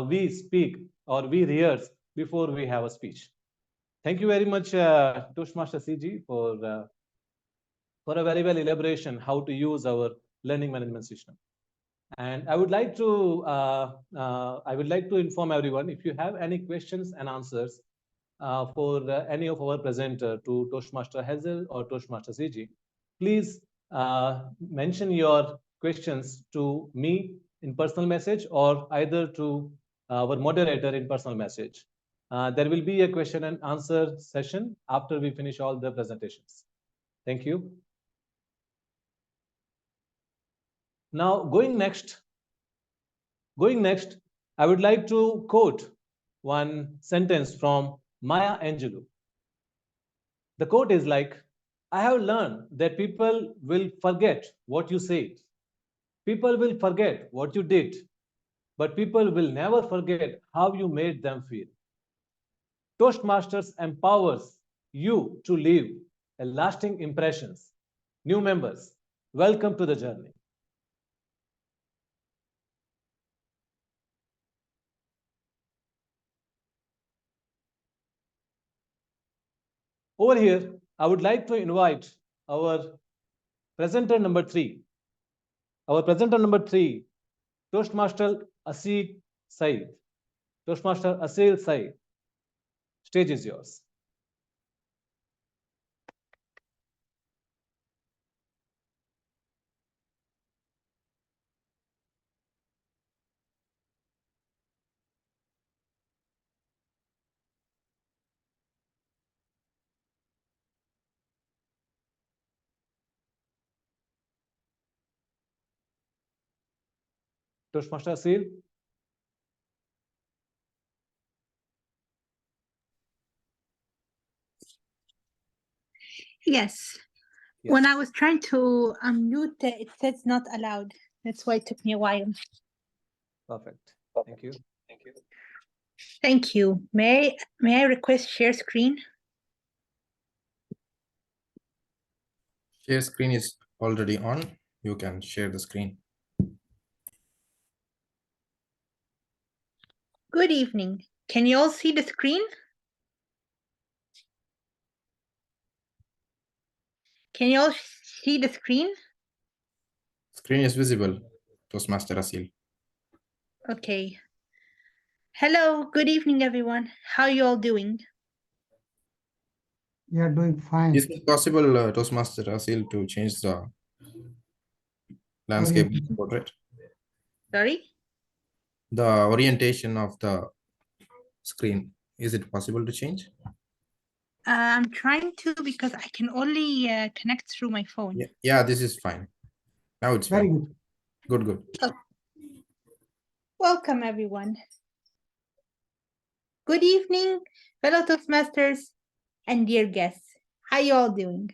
Speaker 1: we speak or we rehearse before we have a speech. Thank you very much, Toastmaster CG, for a very well elaboration how to use our learning management system. And I would like to inform everyone, if you have any questions and answers for any of our presenter to Toastmaster Hazel or Toastmaster CG, please mention your questions to me in personal message or either to our moderator in personal message. There will be a question and answer session after we finish all the presentations. Thank you. Now, going next, I would like to quote one sentence from Maya Angelou. The quote is like, "I have learned that people will forget what you said. People will forget what you did, but people will never forget how you made them feel." Toastmasters empowers you to leave a lasting impressions. New members, welcome to the journey. Over here, I would like to invite our presenter number 3. Our presenter number 3, Toastmaster Asil Said. Toastmaster Asil Said, stage is yours. Toastmaster Asil.
Speaker 4: Yes.
Speaker 1: Yes.
Speaker 4: When I was trying to unmute, it says not allowed. That's why it took me a while.
Speaker 1: Perfect. Thank you.
Speaker 4: Thank you. May I request share screen?
Speaker 5: Share screen is already on. You can share the screen.
Speaker 4: Good evening. Can you all see the screen? Can you all see the screen?
Speaker 5: Screen is visible, Toastmaster Asil.
Speaker 4: Okay. Hello, good evening, everyone. How are you all doing?
Speaker 6: You are doing fine.
Speaker 5: Is it possible, Toastmaster Asil, to change the landscape
Speaker 6: Orientation.
Speaker 5: portrait?
Speaker 4: Sorry?
Speaker 5: The orientation of the screen, is it possible to change?
Speaker 4: I'm trying to because I can only connect through my phone.
Speaker 5: Yeah, this is fine. Now it's
Speaker 6: Very
Speaker 5: fine.
Speaker 6: good.
Speaker 5: Good.
Speaker 4: Welcome, everyone. Good evening, fellow Toastmasters and dear guests. How you all doing?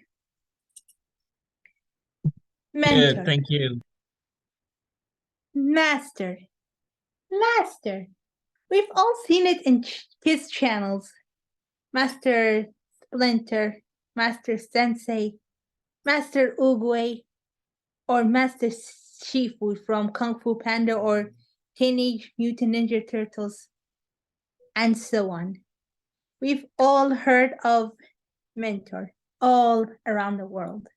Speaker 4: Mentor.
Speaker 7: Good, thank you.
Speaker 4: Master. Master. We've all seen it in kids' channels. Master Splinter, Master Sensei, Master Oogway, or Master Shifu from Kung Fu Panda or Teenage Mutant Ninja Turtles, and so on. We've all heard of Mentor all around the world.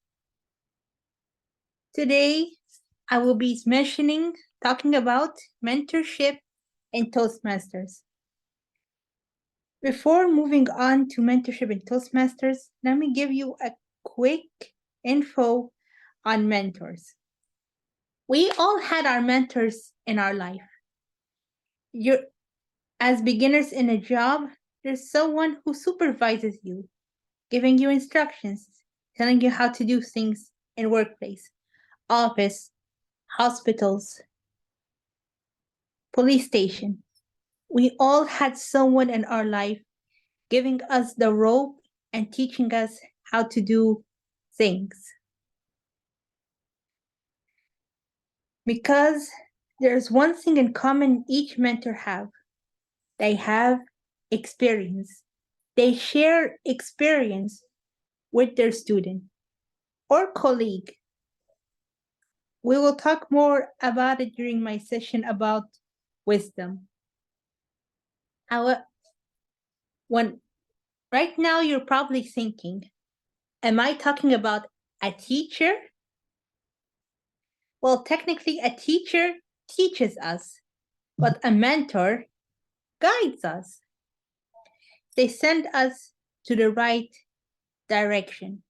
Speaker 4: Today, I will be talking about mentorship in Toastmasters. Before moving on to mentorship in Toastmasters, let me give you a quick info on mentors. We all had our mentors in our life. As beginners in a job, there's someone who supervises you, giving you instructions, telling you how to do things in workplace, office, hospitals, police station. We all had someone in our life giving us the rope and teaching us how to do things. Because there's one thing in common each mentor have. They have experience. They share experience with their student or colleague. We will talk more about it during my session about wisdom. Right now you're probably thinking, am I talking about a teacher? Well, technically a teacher teaches us, but a mentor guides us. They send us to the right direction.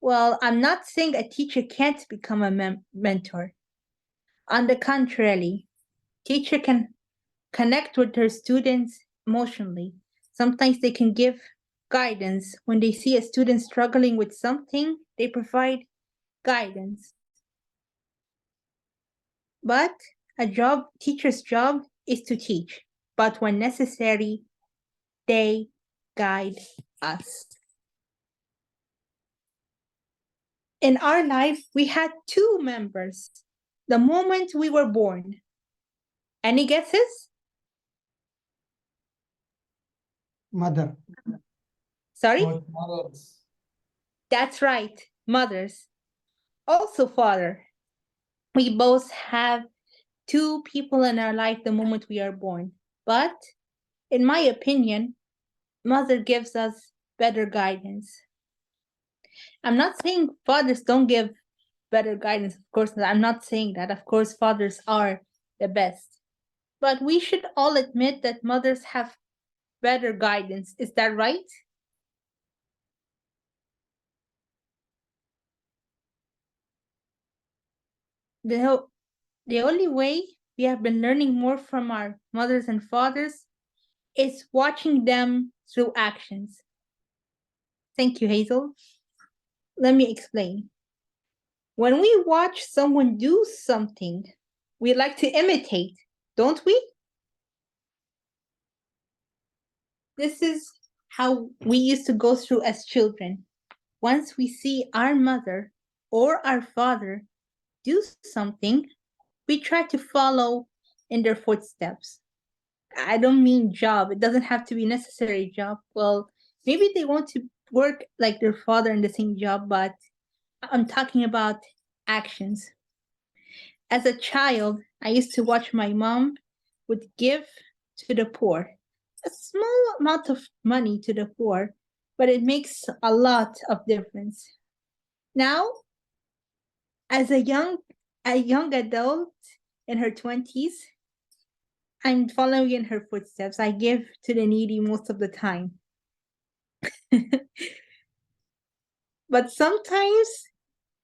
Speaker 4: Well, I'm not saying a teacher can't become a mentor. On the contrary, teacher can connect with their students emotionally. Sometimes they can give guidance. When they see a student struggling with something, they provide guidance. But teacher's job is to teach. But when necessary, they guide us. In our life, we had two members the moment we were born. Any guesses?
Speaker 6: Mother.
Speaker 4: Sorry?
Speaker 6: Both mothers.
Speaker 4: That's right, mothers. Also father. We both have two people in our life the moment we are born. But in my opinion, mother gives us better guidance. I'm not saying fathers don't give better guidance. Of course, I'm not saying that. Of course, fathers are the best. But we should all admit that mothers have better guidance. Is that right? The only way we have been learning more from our mothers and fathers is watching them through actions. Thank you, Hazel. Let me explain. When we watch someone do something, we like to imitate, don't we? This is how we used to go through as children. Once we see our mother or our father do something, we try to follow in their footsteps. I don't mean job. It doesn't have to be necessary job. Well, maybe they want to work like their father in the same job, but I'm talking about actions. As a child, I used to watch my mom would give to the poor. A small amount of money to the poor, but it makes a lot of difference. Now, as a young adult in her 20s, I'm following in her footsteps. I give to the needy most of the time. But sometimes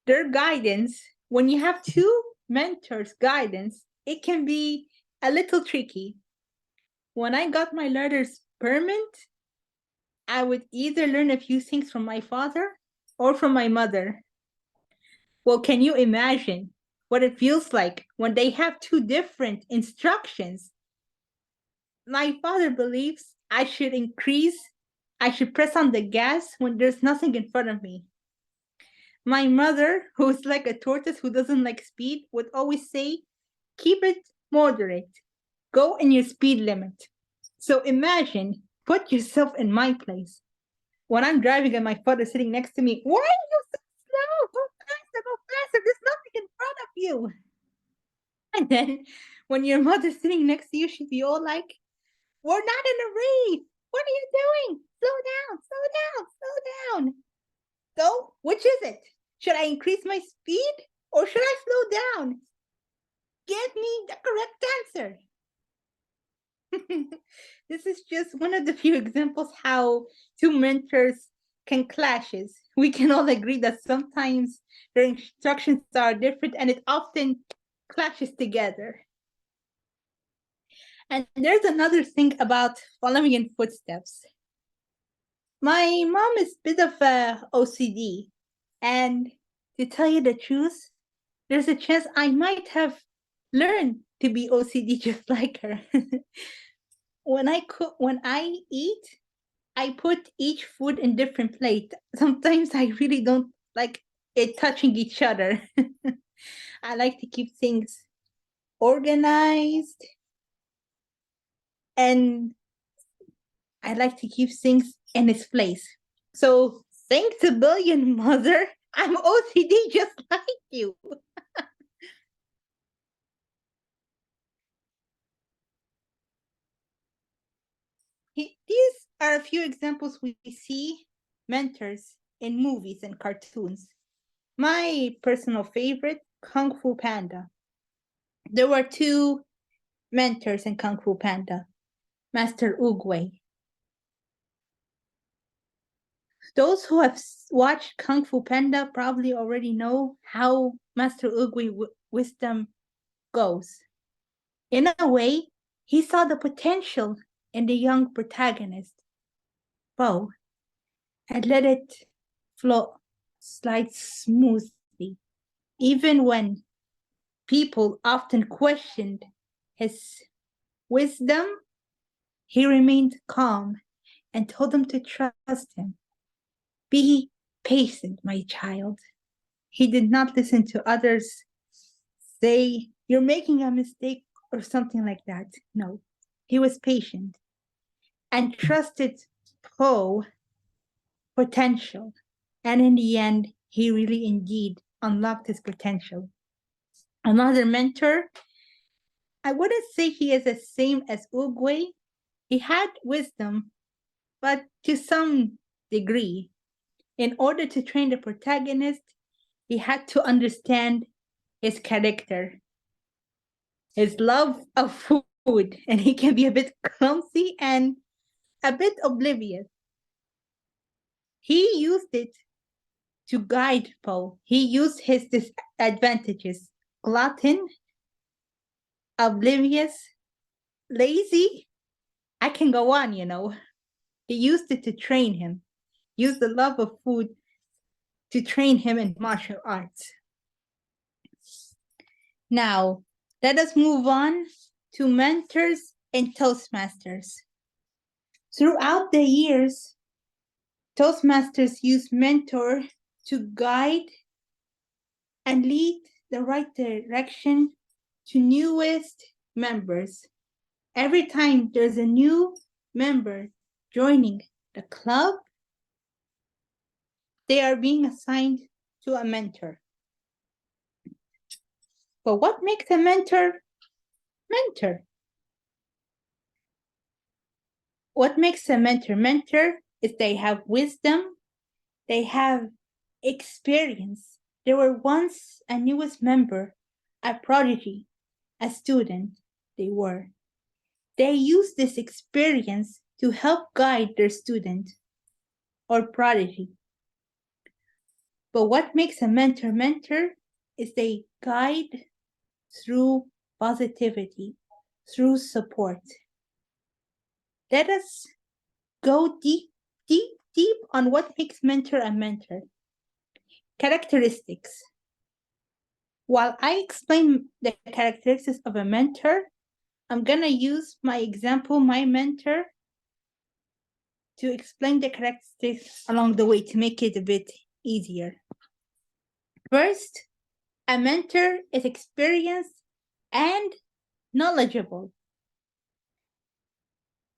Speaker 4: their guidance, when you have two mentors' guidance, it can be a little tricky. When I got my learner's permit, I would either learn a few things from my father or from my mother. Well, can you imagine what it feels like when they have two different instructions? My father believes I should press on the gas when there's nothing in front of me. My mother, who's like a tortoise who doesn't like speed, would always say, keep it moderate. Go in your speed limit. So imagine, put yourself in my place. When I'm driving and my father's sitting next to me, why are you so slow? Go faster, there's nothing in front of you. And then when your mother's sitting next to you, she'd be all like, we're not in a race. What are you doing? Slow down. So, which is it? Should I increase my speed or should I slow down? Give me the correct answer. This is just one of the few examples how two mentors can clashes. We can all agree that sometimes their instructions are different and it often clashes together. And there's another thing about following in footsteps. My mom is a bit of a OCD, and to tell you the truth, there's a chance I might have learned to be OCD just like her. When I eat, I put each food in different plate. Sometimes I really don't like it touching each other. I like to keep things organized, and I like to keep things in its place. So thanks a billion, mother. I'm OCD just like you. These are a few examples we see mentors in movies and cartoons. My personal favorite, Kung Fu Panda. There were two mentors in Kung Fu Panda, Master Oogway. Those who have watched Kung Fu Panda probably already know how Master Oogway wisdom goes. In a way, he saw the potential in the young protagonist, Bo, and let it slide smoothly. Even when people often questioned his wisdom, he remained calm and told them to trust him. Be patient, my child. He did not listen to others say, you're making a mistake or something like that. No, he was patient and trusted Poe's potential. And in the end, he really indeed unlocked his potential. Another mentor, I wouldn't say he is the same as Oogway. He had wisdom, but to some degree. In order to train the protagonist, he had to understand his character, his love of food, and he can be a bit clumsy and a bit oblivious. He used it to guide Poe. He used his disadvantages: glutton, oblivious, lazy. I can go on, you know. He used it to train him, used the love of food to train him in martial arts. Now, let us move on to mentors and Toastmasters. Throughout the years, Toastmasters use mentor to guide and lead the right direction to newest members. Every time there's a new member joining the club, they are being assigned to a mentor. But what makes a mentor mentor? What makes a mentor mentor is they have wisdom, they have experience. They were once a newest member, a prodigy, a student. They use this experience to help guide their student or prodigy. But what makes a mentor mentor is they guide through positivity, through support. Let us go deep on what makes mentor a mentor. Characteristics. While I explain the characteristics of a mentor, I'm gonna use my example, my mentor, to explain the characteristics along the way to make it a bit easier. First, a mentor is experienced and knowledgeable.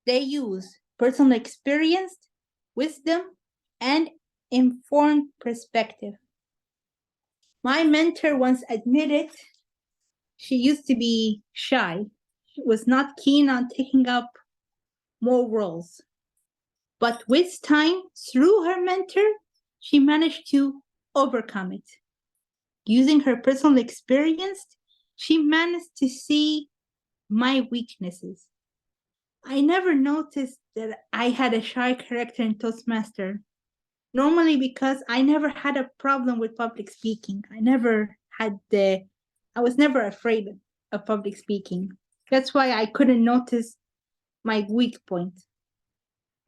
Speaker 4: They use personal experience, wisdom, and informed perspective. My mentor once admitted she used to be shy. She was not keen on taking up more roles. But with time, through her mentor, she managed to overcome it. Using her personal experience, she managed to see my weaknesses. I never noticed that I had a shy character in Toastmaster. Normally because I never had a problem with public speaking. I was never afraid of public speaking. That's why I couldn't notice my weak point.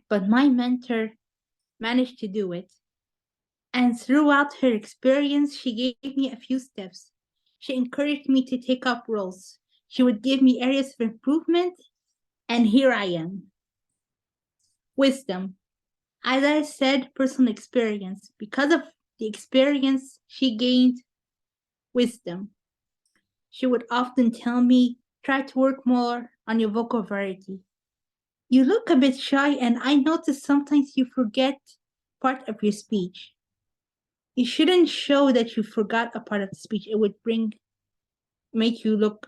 Speaker 4: But my mentor managed to do it. And throughout her experience, she gave me a few steps. She encouraged me to take up roles. She would give me areas of improvement, and here I am. Wisdom. As I said, personal experience. Because of the experience, she gained wisdom. She would often tell me, try to work more on your vocal variety. You look a bit shy, and I notice sometimes you forget part of your speech. You shouldn't show that you forgot a part of the speech. It would make you look,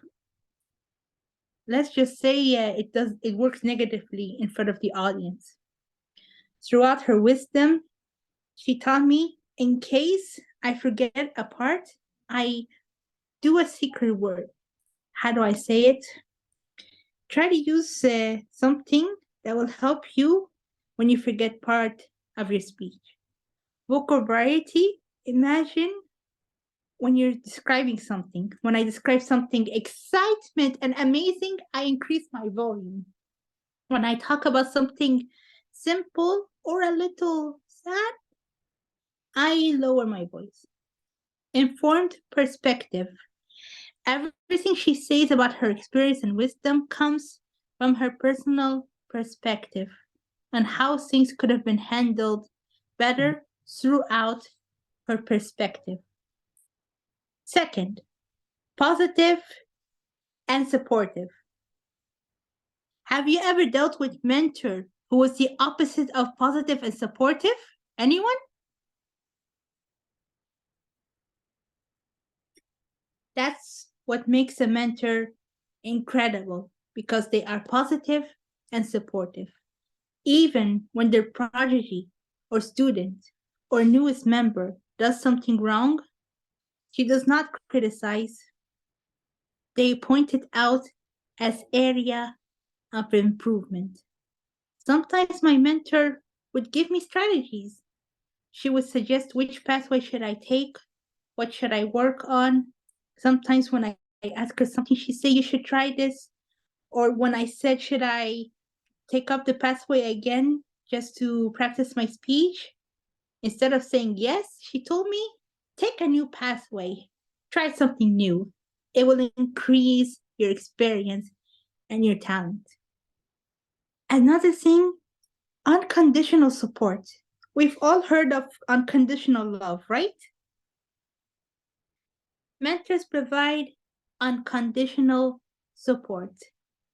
Speaker 4: let's just say it works negatively in front of the audience. Throughout her wisdom, she taught me, in case I forget a part, I do a secret word. How do I say it? Try to use something that will help you when you forget part of your speech. Vocal variety, imagine when you're describing something. When I describe something excitement and amazing, I increase my volume. When I talk about something simple or a little sad, I lower my voice. Informed perspective. Everything she says about her experience and wisdom comes from her personal perspective and how things could have been handled better throughout her perspective. Second, positive and supportive. Have you ever dealt with a mentor who was the opposite of positive and supportive? Anyone? That's what makes a mentor incredible, because they are positive and supportive. Even when their prodigy or student or newest member does something wrong, she does not criticize. They point it out as area of improvement. Sometimes my mentor would give me strategies. She would suggest which pathway should I take, what should I work on. Sometimes when I ask her something, she say, you should try this. Or when I said, should I take up the pathway again just to practice my speech? Instead of saying yes, she told me, take a new pathway, try something new. It will increase your experience and your talent. Another thing, unconditional support. We've all heard of unconditional love, right? Mentors provide unconditional support.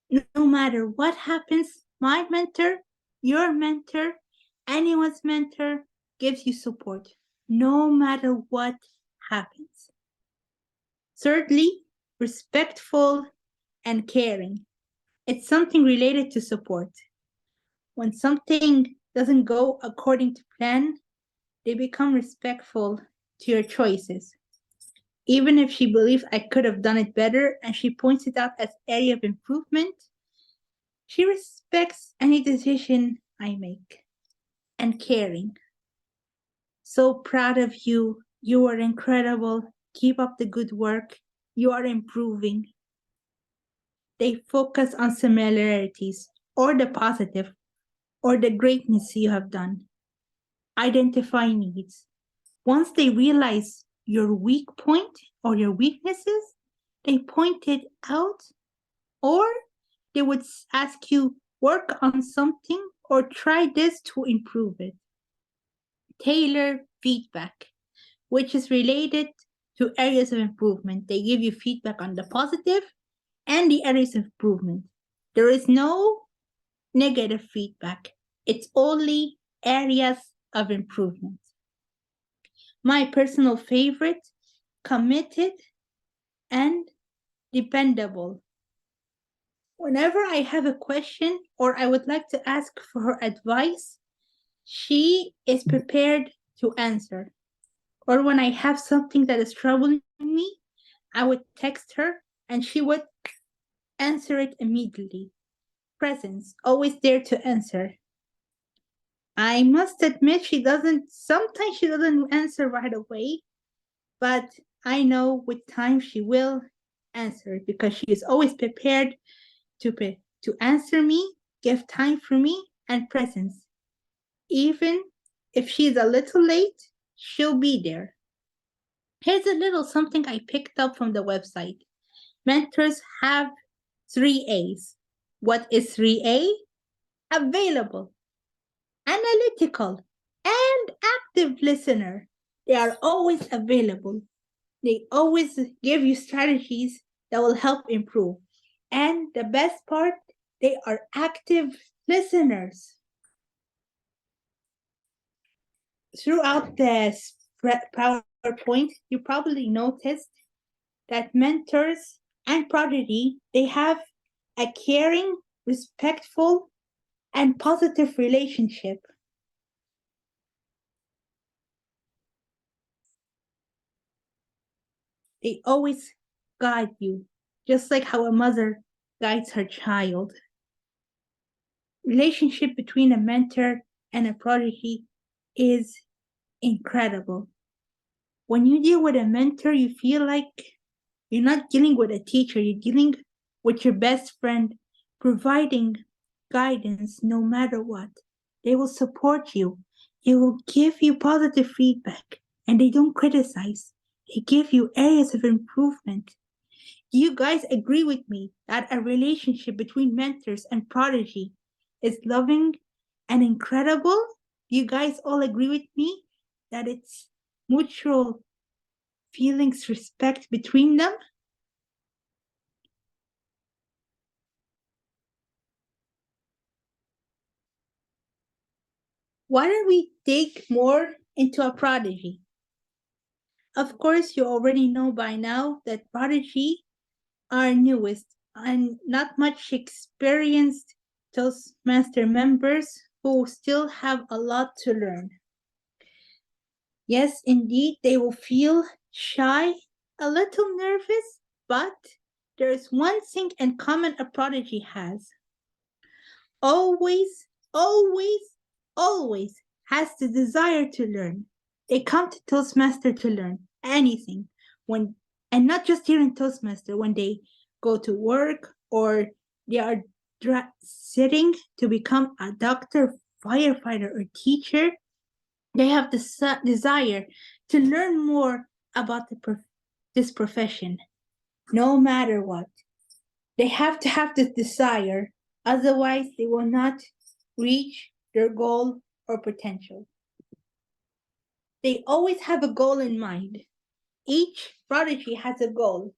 Speaker 4: No matter what happens, my mentor, your mentor, anyone's mentor gives you support, no matter what happens. Thirdly, respectful and caring. It's something related to support. When something doesn't go according to plan, they become respectful to your choices. Even if she believes I could have done it better and she points it out as area of improvement, she respects any decision I make. And caring. So proud of you. You are incredible. Keep up the good work. You are improving. They focus on similarities or the positive or the greatness you have done. Identify needs. Once they realize your weak point or your weaknesses, they point it out, or they would ask you, work on something or try this to improve it. Tailor feedback, which is related to areas of improvement. They give you feedback on the positive and the areas of improvement. There is no negative feedback. It's only areas of improvement. My personal favorite, committed and dependable. Whenever I have a question or I would like to ask for her advice, she is prepared to answer. Or when I have something that is troubling me, I would text her and she would answer it immediately. Presence, always there to answer. I must admit sometimes she doesn't answer right away, but I know with time she will answer because she is always prepared to answer me, give time for me, and presence. Even if she's a little late, she'll be there. Here's a little something I picked up from the website. Mentors have 3 A's. What is 3A? Available, analytical, and active listener. They are always available. They always give you strategies that will help improve. And the best part, they are active listeners. Throughout the PowerPoint, you probably noticed that mentors and prodigy, they have a caring, respectful, and positive relationship. They always guide you, just like how a mother guides her child. Relationship between a mentor and a prodigy is incredible. When you deal with a mentor, you feel like you're not dealing with a teacher, you're dealing with your best friend, providing guidance no matter what. They will support you. They will give you positive feedback, and they don't criticize. They give you areas of improvement. Do you guys agree with me that a relationship between mentors and prodigy is loving and incredible? Do you guys all agree with me that it's mutual feelings, respect between them? Why don't we dig more into a prodigy? Of course, you already know by now that prodigy are newest and not much experienced Toastmaster members who still have a lot to learn. Yes, indeed, they will feel shy, a little nervous, but there is one thing in common a prodigy has. Always, always, always has the desire to learn. They come to Toastmaster to learn anything, and not just here in Toastmaster, when they go to work or they are sitting to become a doctor, firefighter, or teacher. They have the desire to learn more about this profession, no matter what. They have to have this desire, otherwise they will not reach their goal or potential. They always have a goal in mind. Each prodigy has a goal.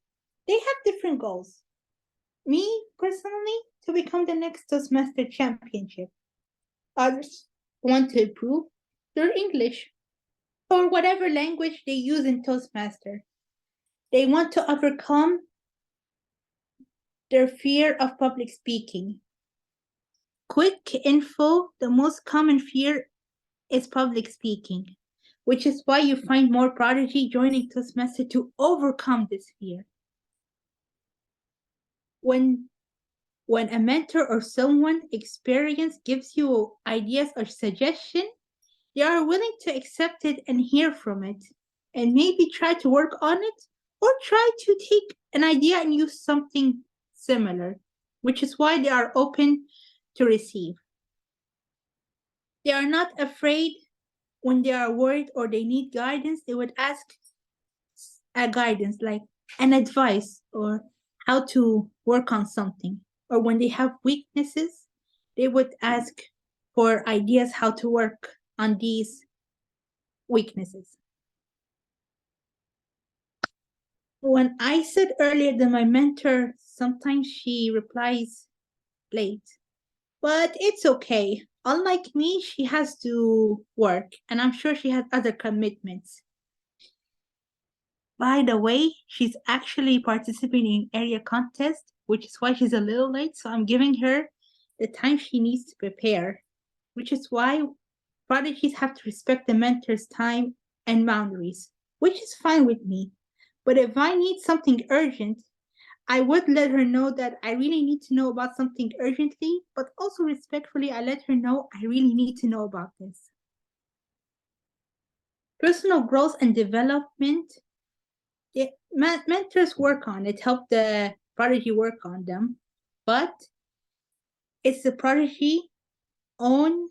Speaker 4: They have different goals. Me, personally, to become the next Toastmaster championship. Others want to improve their English or whatever language they use in Toastmaster. They want to overcome their fear of public speaking. Quick info, the most common fear is public speaking, which is why you find more prodigy joining Toastmaster to overcome this fear. When a mentor or someone experienced gives you ideas or suggestions, they are willing to accept it and hear from it, and maybe try to work on it, or try to take an idea and use something similar, which is why they are open to receive. They are not afraid when they are worried or they need guidance. They would ask a guidance, like an advice or how to work on something. Or when they have weaknesses, they would ask for ideas how to work on these weaknesses. When I said earlier that my mentor, sometimes she replies late, but it's okay. Unlike me, she has to work, and I'm sure she has other commitments. By the way, she's actually participating in area contest, which is why she's a little late, so I'm giving her the time she needs to prepare, which is why prodigies have to respect the mentor's time and boundaries, which is fine with me. But if I need something urgent, I would let her know that I really need to know about something urgently, but also respectfully, I let her know I really need to know about this. Personal growth and development, mentors work on it, help the prodigy work on them, but it's the prodigy own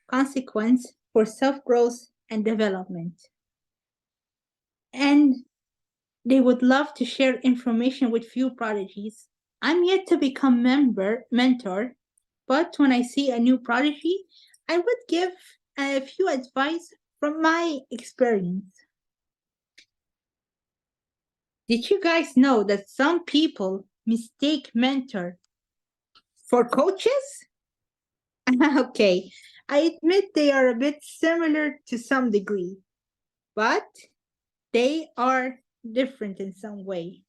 Speaker 4: consequence for self-growth and development. And they would love to share information with few prodigies. I'm yet to become mentor, but when I see a new prodigy, I would give a few advice from my experience. Did you guys know that some people mistake mentor for coaches? Okay, I admit they are a bit similar to some degree, but they are different in some way.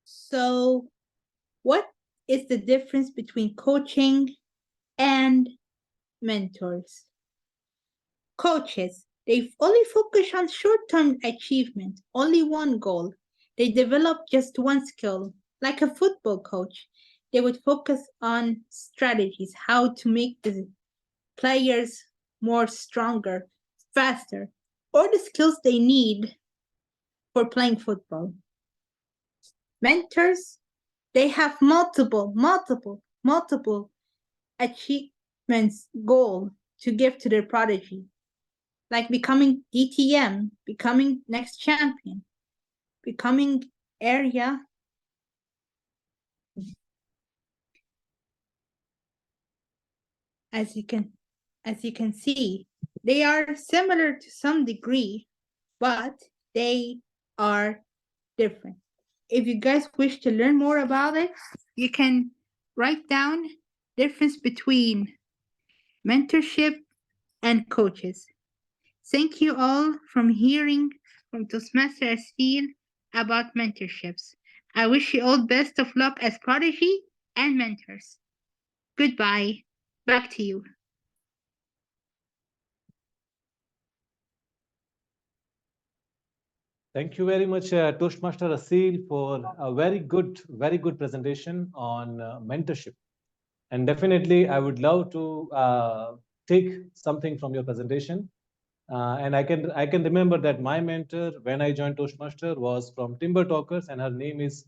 Speaker 4: So, what is the difference between coaching and mentors? Coaches, they only focus on short-term achievement, only one goal. They develop just one skill. Like a football coach, they would focus on strategies, how to make the players more stronger, faster, or the skills they need for playing football. Mentors, they have multiple achievements goal to give to their prodigy, like becoming DTM, becoming next champion, becoming area. As you can see, they are similar to some degree, but they are different. If you guys wish to learn more about it, you can write down difference between mentorship and coaches. Thank you all from hearing from Toastmaster Asfil about mentorships. I wish you all best of luck as prodigy and mentors. Goodbye. Back to you.
Speaker 1: Thank you very much, Toastmaster Asil, for a very good presentation on mentorship. And definitely, I would love to take something from your presentation. And I can remember that my mentor when I joined Toastmaster was from Timber Talkers, and her name is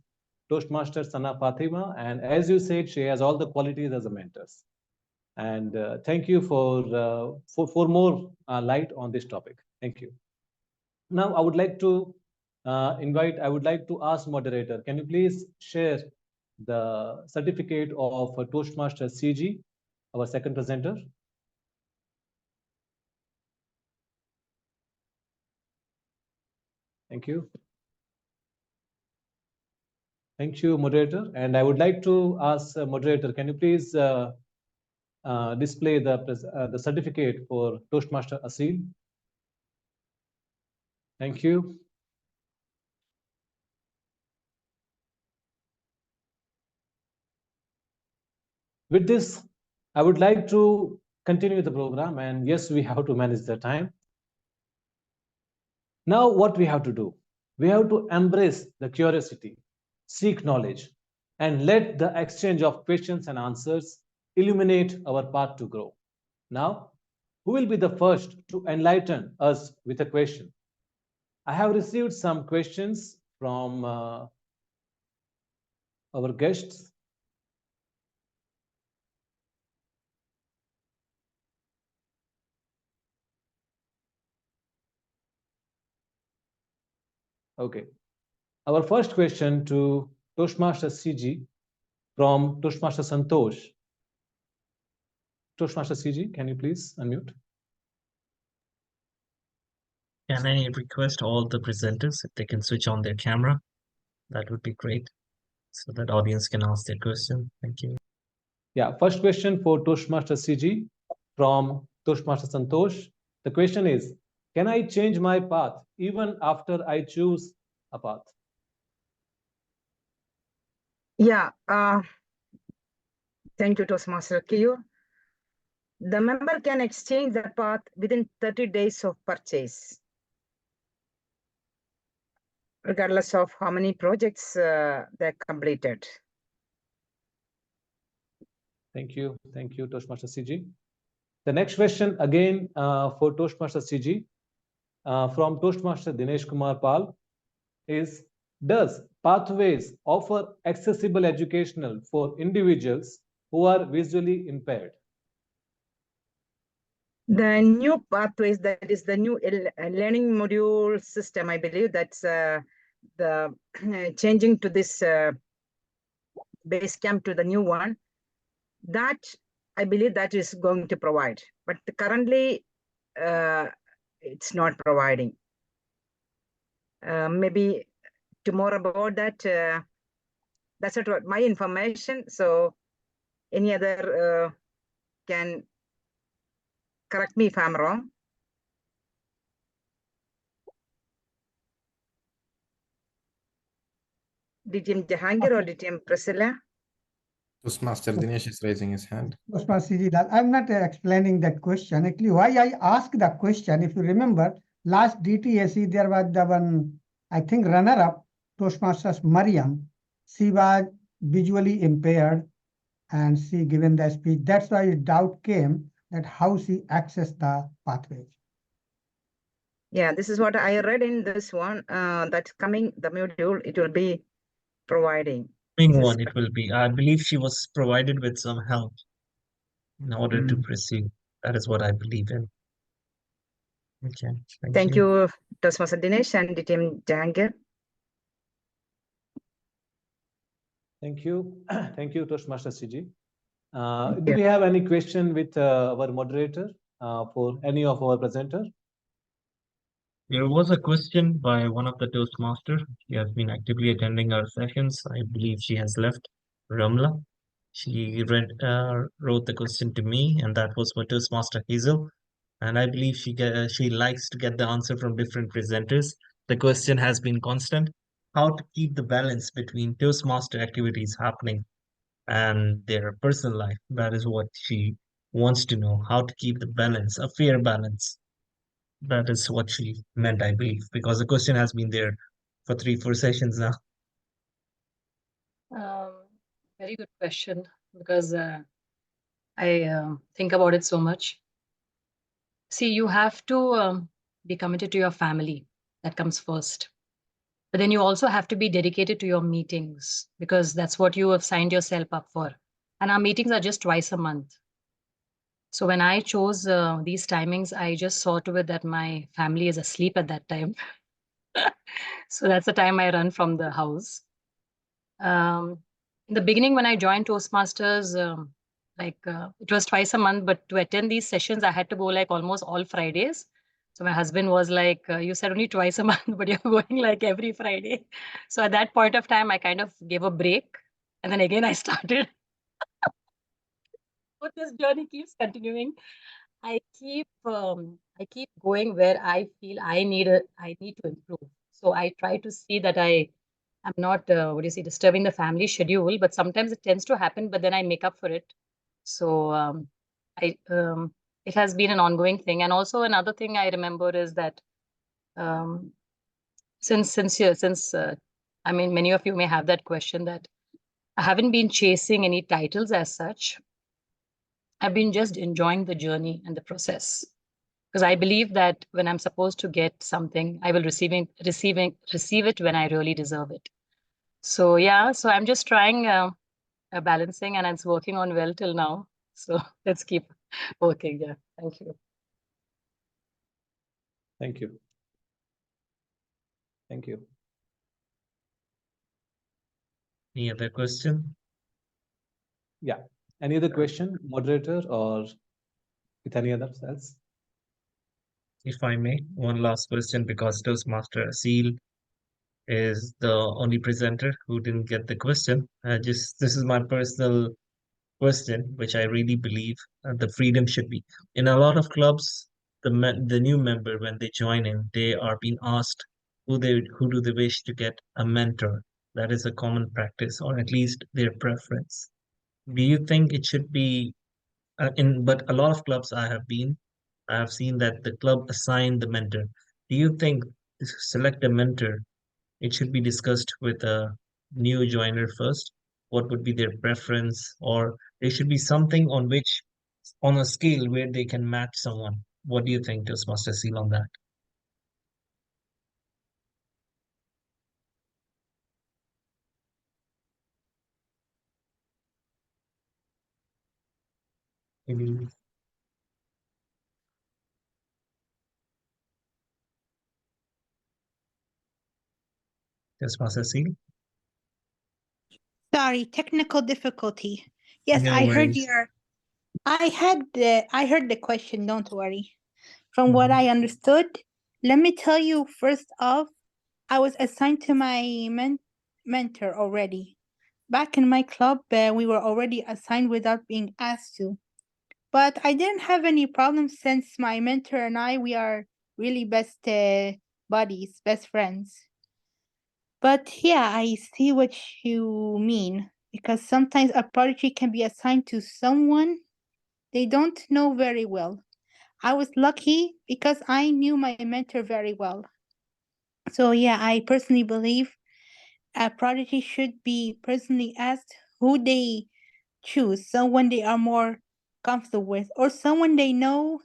Speaker 1: Toastmaster Sana Fatima. And as you said, she has all the qualities as a mentor. And thank you for more light on this topic. Thank you. Now, I would like to I would like to ask moderator, can you please share the certificate of Toastmaster CG, our second presenter? Thank you. Thank you, moderator. And I would like to ask moderator, can you please display the certificate for Toastmaster Asil? Thank you. With this, I would like to continue the program, and yes, we have to manage the time. Now, what we have to do? We have to embrace the curiosity, seek knowledge, and let the exchange of questions and answers illuminate our path to grow. Now, who will be the first to enlighten us with a question? I have received some questions from our guests. Okay. Our first question to Toastmaster CG from Toastmaster Santosh. Toastmaster CG, can you please unmute?
Speaker 7: Can I request all the presenters if they can switch on their camera? That would be great, so that audience can ask their question. Thank you.
Speaker 1: Yeah, first question for Toastmaster CG from Toastmaster Santosh. The question is, can I change my path even after I choose a path?
Speaker 3: Yeah, thank you, Toastmaster Kiyo. The member can exchange the path within 30 days of purchase, regardless of how many projects they completed.
Speaker 1: Thank you, Toastmaster CG. The next question again for Toastmaster CG from Toastmaster Dinesh Kumar Pal is, does Pathways offer accessible educational for individuals who are visually impaired?
Speaker 3: The new Pathways, that is the new learning module system, I believe that's the changing to this base camp to the new one, that I believe that is going to provide, but currently it's not providing. Maybe tomorrow about that. That's what my information. So any other can correct me if I'm wrong. DTM Jahangir or DTM Priscilla?
Speaker 5: Toastmaster Dinesh is raising his hand.
Speaker 6: Toastmaster CG, I'm not explaining that question. Actually, why I asked the question, if you remember, last DTSE, there was the one, I think, runner-up, Toastmasters Mariam. She was visually impaired and she given the speech. That's why doubt came that how she accessed the pathways.
Speaker 3: Yeah, this is what I read in this one. That's coming, the module, it will be providing.
Speaker 7: One, it will be. I believe she was provided with some help in order to proceed. That is what I believe in. Okay,
Speaker 3: Thank you, Toastmaster Dinesh and DTM Jahangir.
Speaker 1: Thank you. Thank you, Toastmaster CG. Do we have any question with our moderator for any of our presenters?
Speaker 7: There was a question by one of the Toastmasters. She has been actively attending our sessions. I believe she has left, Ramla. She wrote the question to me, and that was for Toastmaster Hazel. And I believe she likes to get the answer from different presenters. The question has been constant: how to keep the balance between Toastmaster activities happening and their personal life. That is what she wants to know: how to keep the balance, a fair balance. That is what she meant, I believe, because the question has been there for 3-4 sessions now.
Speaker 2: Very good question, because I think about it so much. See, you have to be committed to your family. That comes first. But then you also have to be dedicated to your meetings, because that's what you have signed yourself up for. And our meetings are just twice a month. So when I chose these timings, I just saw to it that my family is asleep at that time. So that's the time I run from the house. In the beginning, when I joined Toastmasters, it was twice a month, but to attend these sessions, I had to go like almost all Fridays. So my husband was like, you said only twice a month, but you're going like every Friday. So at that point of time, I kind of gave a break. And then again, I started. But this journey keeps continuing. I keep going where I feel I need to improve. So I try to see that I'm not disturbing the family schedule, but sometimes it tends to happen, but then I make up for it. So I it has been an ongoing thing. And also another thing I remember is that since I mean, many of you may have that question, that I haven't been chasing any titles as such. I've been just enjoying the journey and the process, because I believe that when I'm supposed to get something, I will receive it when I really deserve it. So yeah, so I'm just trying balancing, and it's working on well till now. So let's keep working. Yeah, thank you.
Speaker 1: Thank you. Thank you.
Speaker 7: Any other question?
Speaker 1: Yeah. Any other question, moderator, or with any other else?
Speaker 7: If I may, one last question, because Toastmaster Asil is the only presenter who didn't get the question. This is my personal question, which I really believe the freedom should be. In a lot of clubs, the new member, when they join in, they are being asked who do they wish to get a mentor. That is a common practice, or at least their preference. Do you think it should be but a lot of clubs I have seen that the club assign the mentor. Do you think to select a mentor, it should be discussed with a new joiner first? What would be their preference? Or there should be something on a scale where they can match someone. What do you think, Toastmaster Seal, on that? Maybe Toastmaster Seal?
Speaker 4: Sorry, technical difficulty. Yes,
Speaker 7: No
Speaker 4: I heard
Speaker 7: worries.
Speaker 4: I heard the question, don't worry. From what
Speaker 7: Mhm.
Speaker 4: I understood, let me tell you first off, I was assigned to my mentor already. Back in my club, we were already assigned without being asked to. But I didn't have any problems since my mentor and we are really best buddies, best friends. But yeah, I see what you mean, because sometimes a prodigy can be assigned to someone they don't know very well. I was lucky because I knew my mentor very well. So yeah, I personally believe a prodigy should be personally asked who they choose, someone they are more comfortable with, or someone they know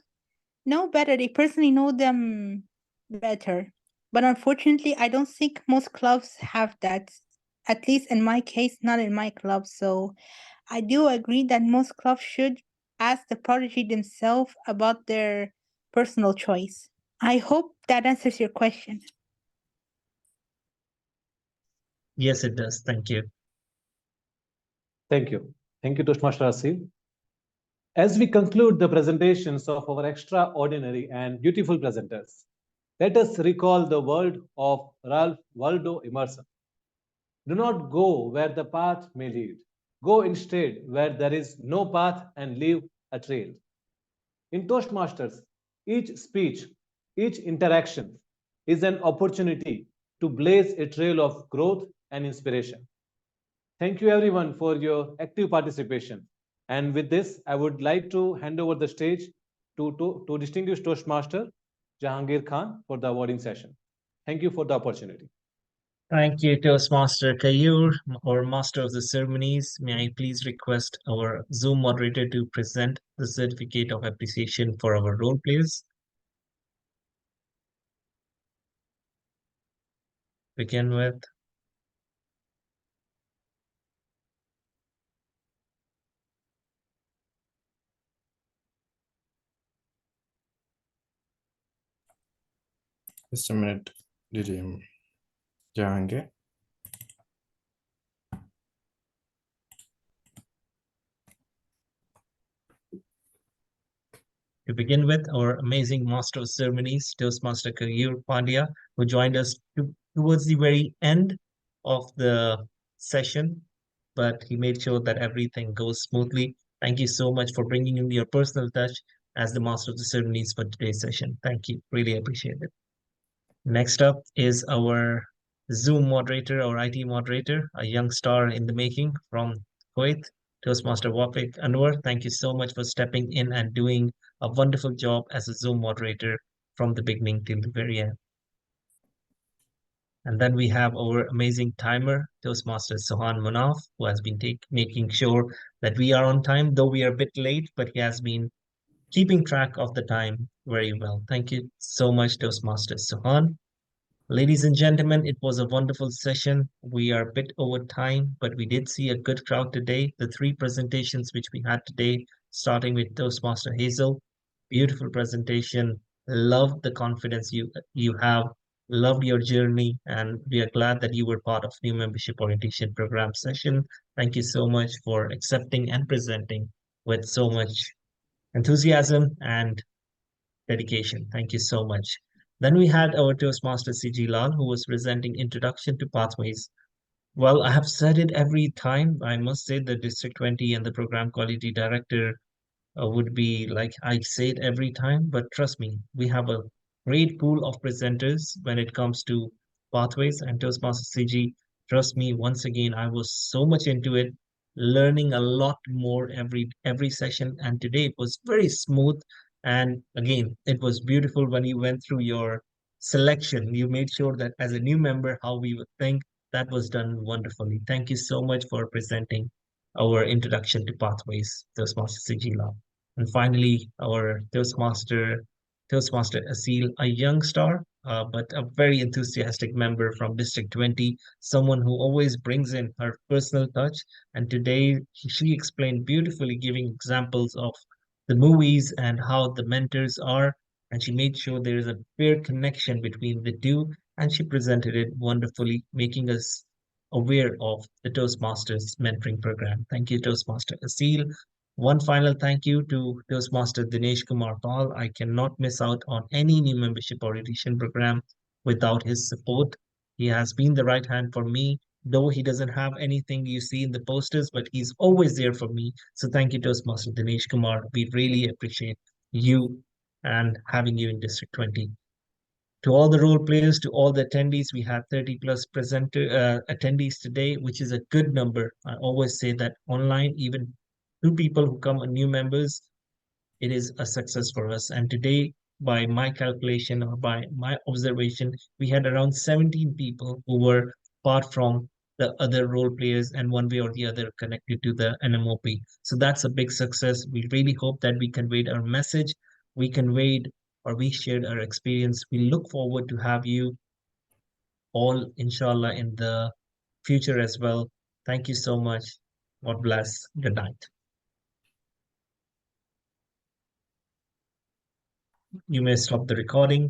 Speaker 4: better. They personally know them better. But unfortunately, I don't think most clubs have that. At least in my case, not in my club. So I do agree that most clubs should ask the prodigy themselves about their personal choice. I hope that answers your question.
Speaker 7: Yes, it does. Thank you.
Speaker 1: Thank you. Thank you, Toastmaster Asil. As we conclude the presentations of our extraordinary and beautiful presenters, let us recall the word of Ralph Waldo Emerson. Do not go where the path may lead. Go instead where there is no path and leave a trail. In Toastmasters, each speech, each interaction is an opportunity to blaze a trail of growth and inspiration. Thank you everyone for your active participation. And with this, I would like to hand over the stage to distinguished Toastmaster Jahangir Khan for the awarding session. Thank you for the opportunity.
Speaker 7: Thank you, Toastmaster Kayur, our master of the ceremonies. May I please request our Zoom moderator to present the certificate of appreciation for our role players? Begin with.
Speaker 5: Just a minute, Jahangir.
Speaker 7: To begin with, our amazing master of ceremonies, Toastmaster Kayur Pandya, who joined us towards the very end of the session, but he made sure that everything goes smoothly. Thank you so much for bringing in your personal touch as the master of the ceremonies for today's session. Thank you. Really appreciate it. Next up is our Zoom moderator, or IT moderator, a young star in the making from Kuwait, Toastmaster Wafik Anwar. Thank you so much for stepping in and doing a wonderful job as a Zoom moderator from the beginning till the very end. And then we have our amazing timer, Toastmaster Sohan Munaf, who has been making sure that we are on time, though we are a bit late, but he has been keeping track of the time very well. Thank you so much, Toastmaster Sohan. Ladies and gentlemen, it was a wonderful session. We are a bit over time, but we did see a good crowd today. The three presentations which we had today, starting with Toastmaster Hazel, beautiful presentation. Loved the confidence you have, loved your journey, and we are glad that you were part of new membership orientation program session. Thank you so much for accepting and presenting with so much enthusiasm and dedication. Thank you so much. Then we had our Toastmaster CG Lal, who was presenting Introduction to Pathways. Well, I have said it every time. I must say the District 20 and the Program Quality Director would be like I say it every time, but trust me, we have a great pool of presenters when it comes to pathways and Toastmaster CG. Trust me, once again, I was so much into it, learning a lot more every session, and today it was very smooth. And again, it was beautiful when you went through your selection. You made sure that as a new member, how we would think, that was done wonderfully. Thank you so much for presenting our introduction to pathways, Toastmaster CG Lal. And finally, our Toastmaster Asil, a young star, but a very enthusiastic member from District 20, someone who always brings in her personal touch. And today she explained beautifully, giving examples of the movies and how the mentors are. And she made sure there is a fair connection between the two. And she presented it wonderfully, making us aware of the Toastmasters mentoring program. Thank you, Toastmaster Asil. One final thank you to Toastmaster Dinesh Kumar Pal. I cannot miss out on any new membership orientation program without his support. He has been the right hand for me, though he doesn't have anything you see in the posters, but he's always there for me. So thank you, Toastmaster Dinesh Kumar. We really appreciate you and having you in District 20. To all the role players, to all the attendees, we had 30 plus attendees today, which is a good number. I always say that online, even two people who come are new members, it is a success for us. And today, by my calculation or by my observation, we had around 17 people who were apart from the other role players and one way or the other connected to the NMOP. So that's a big success. We really hope that we conveyed our message, we conveyed or we shared our experience. We look forward to have you all, inshallah, in the future as well. Thank you so much. God bless. Good night. You may stop the recording.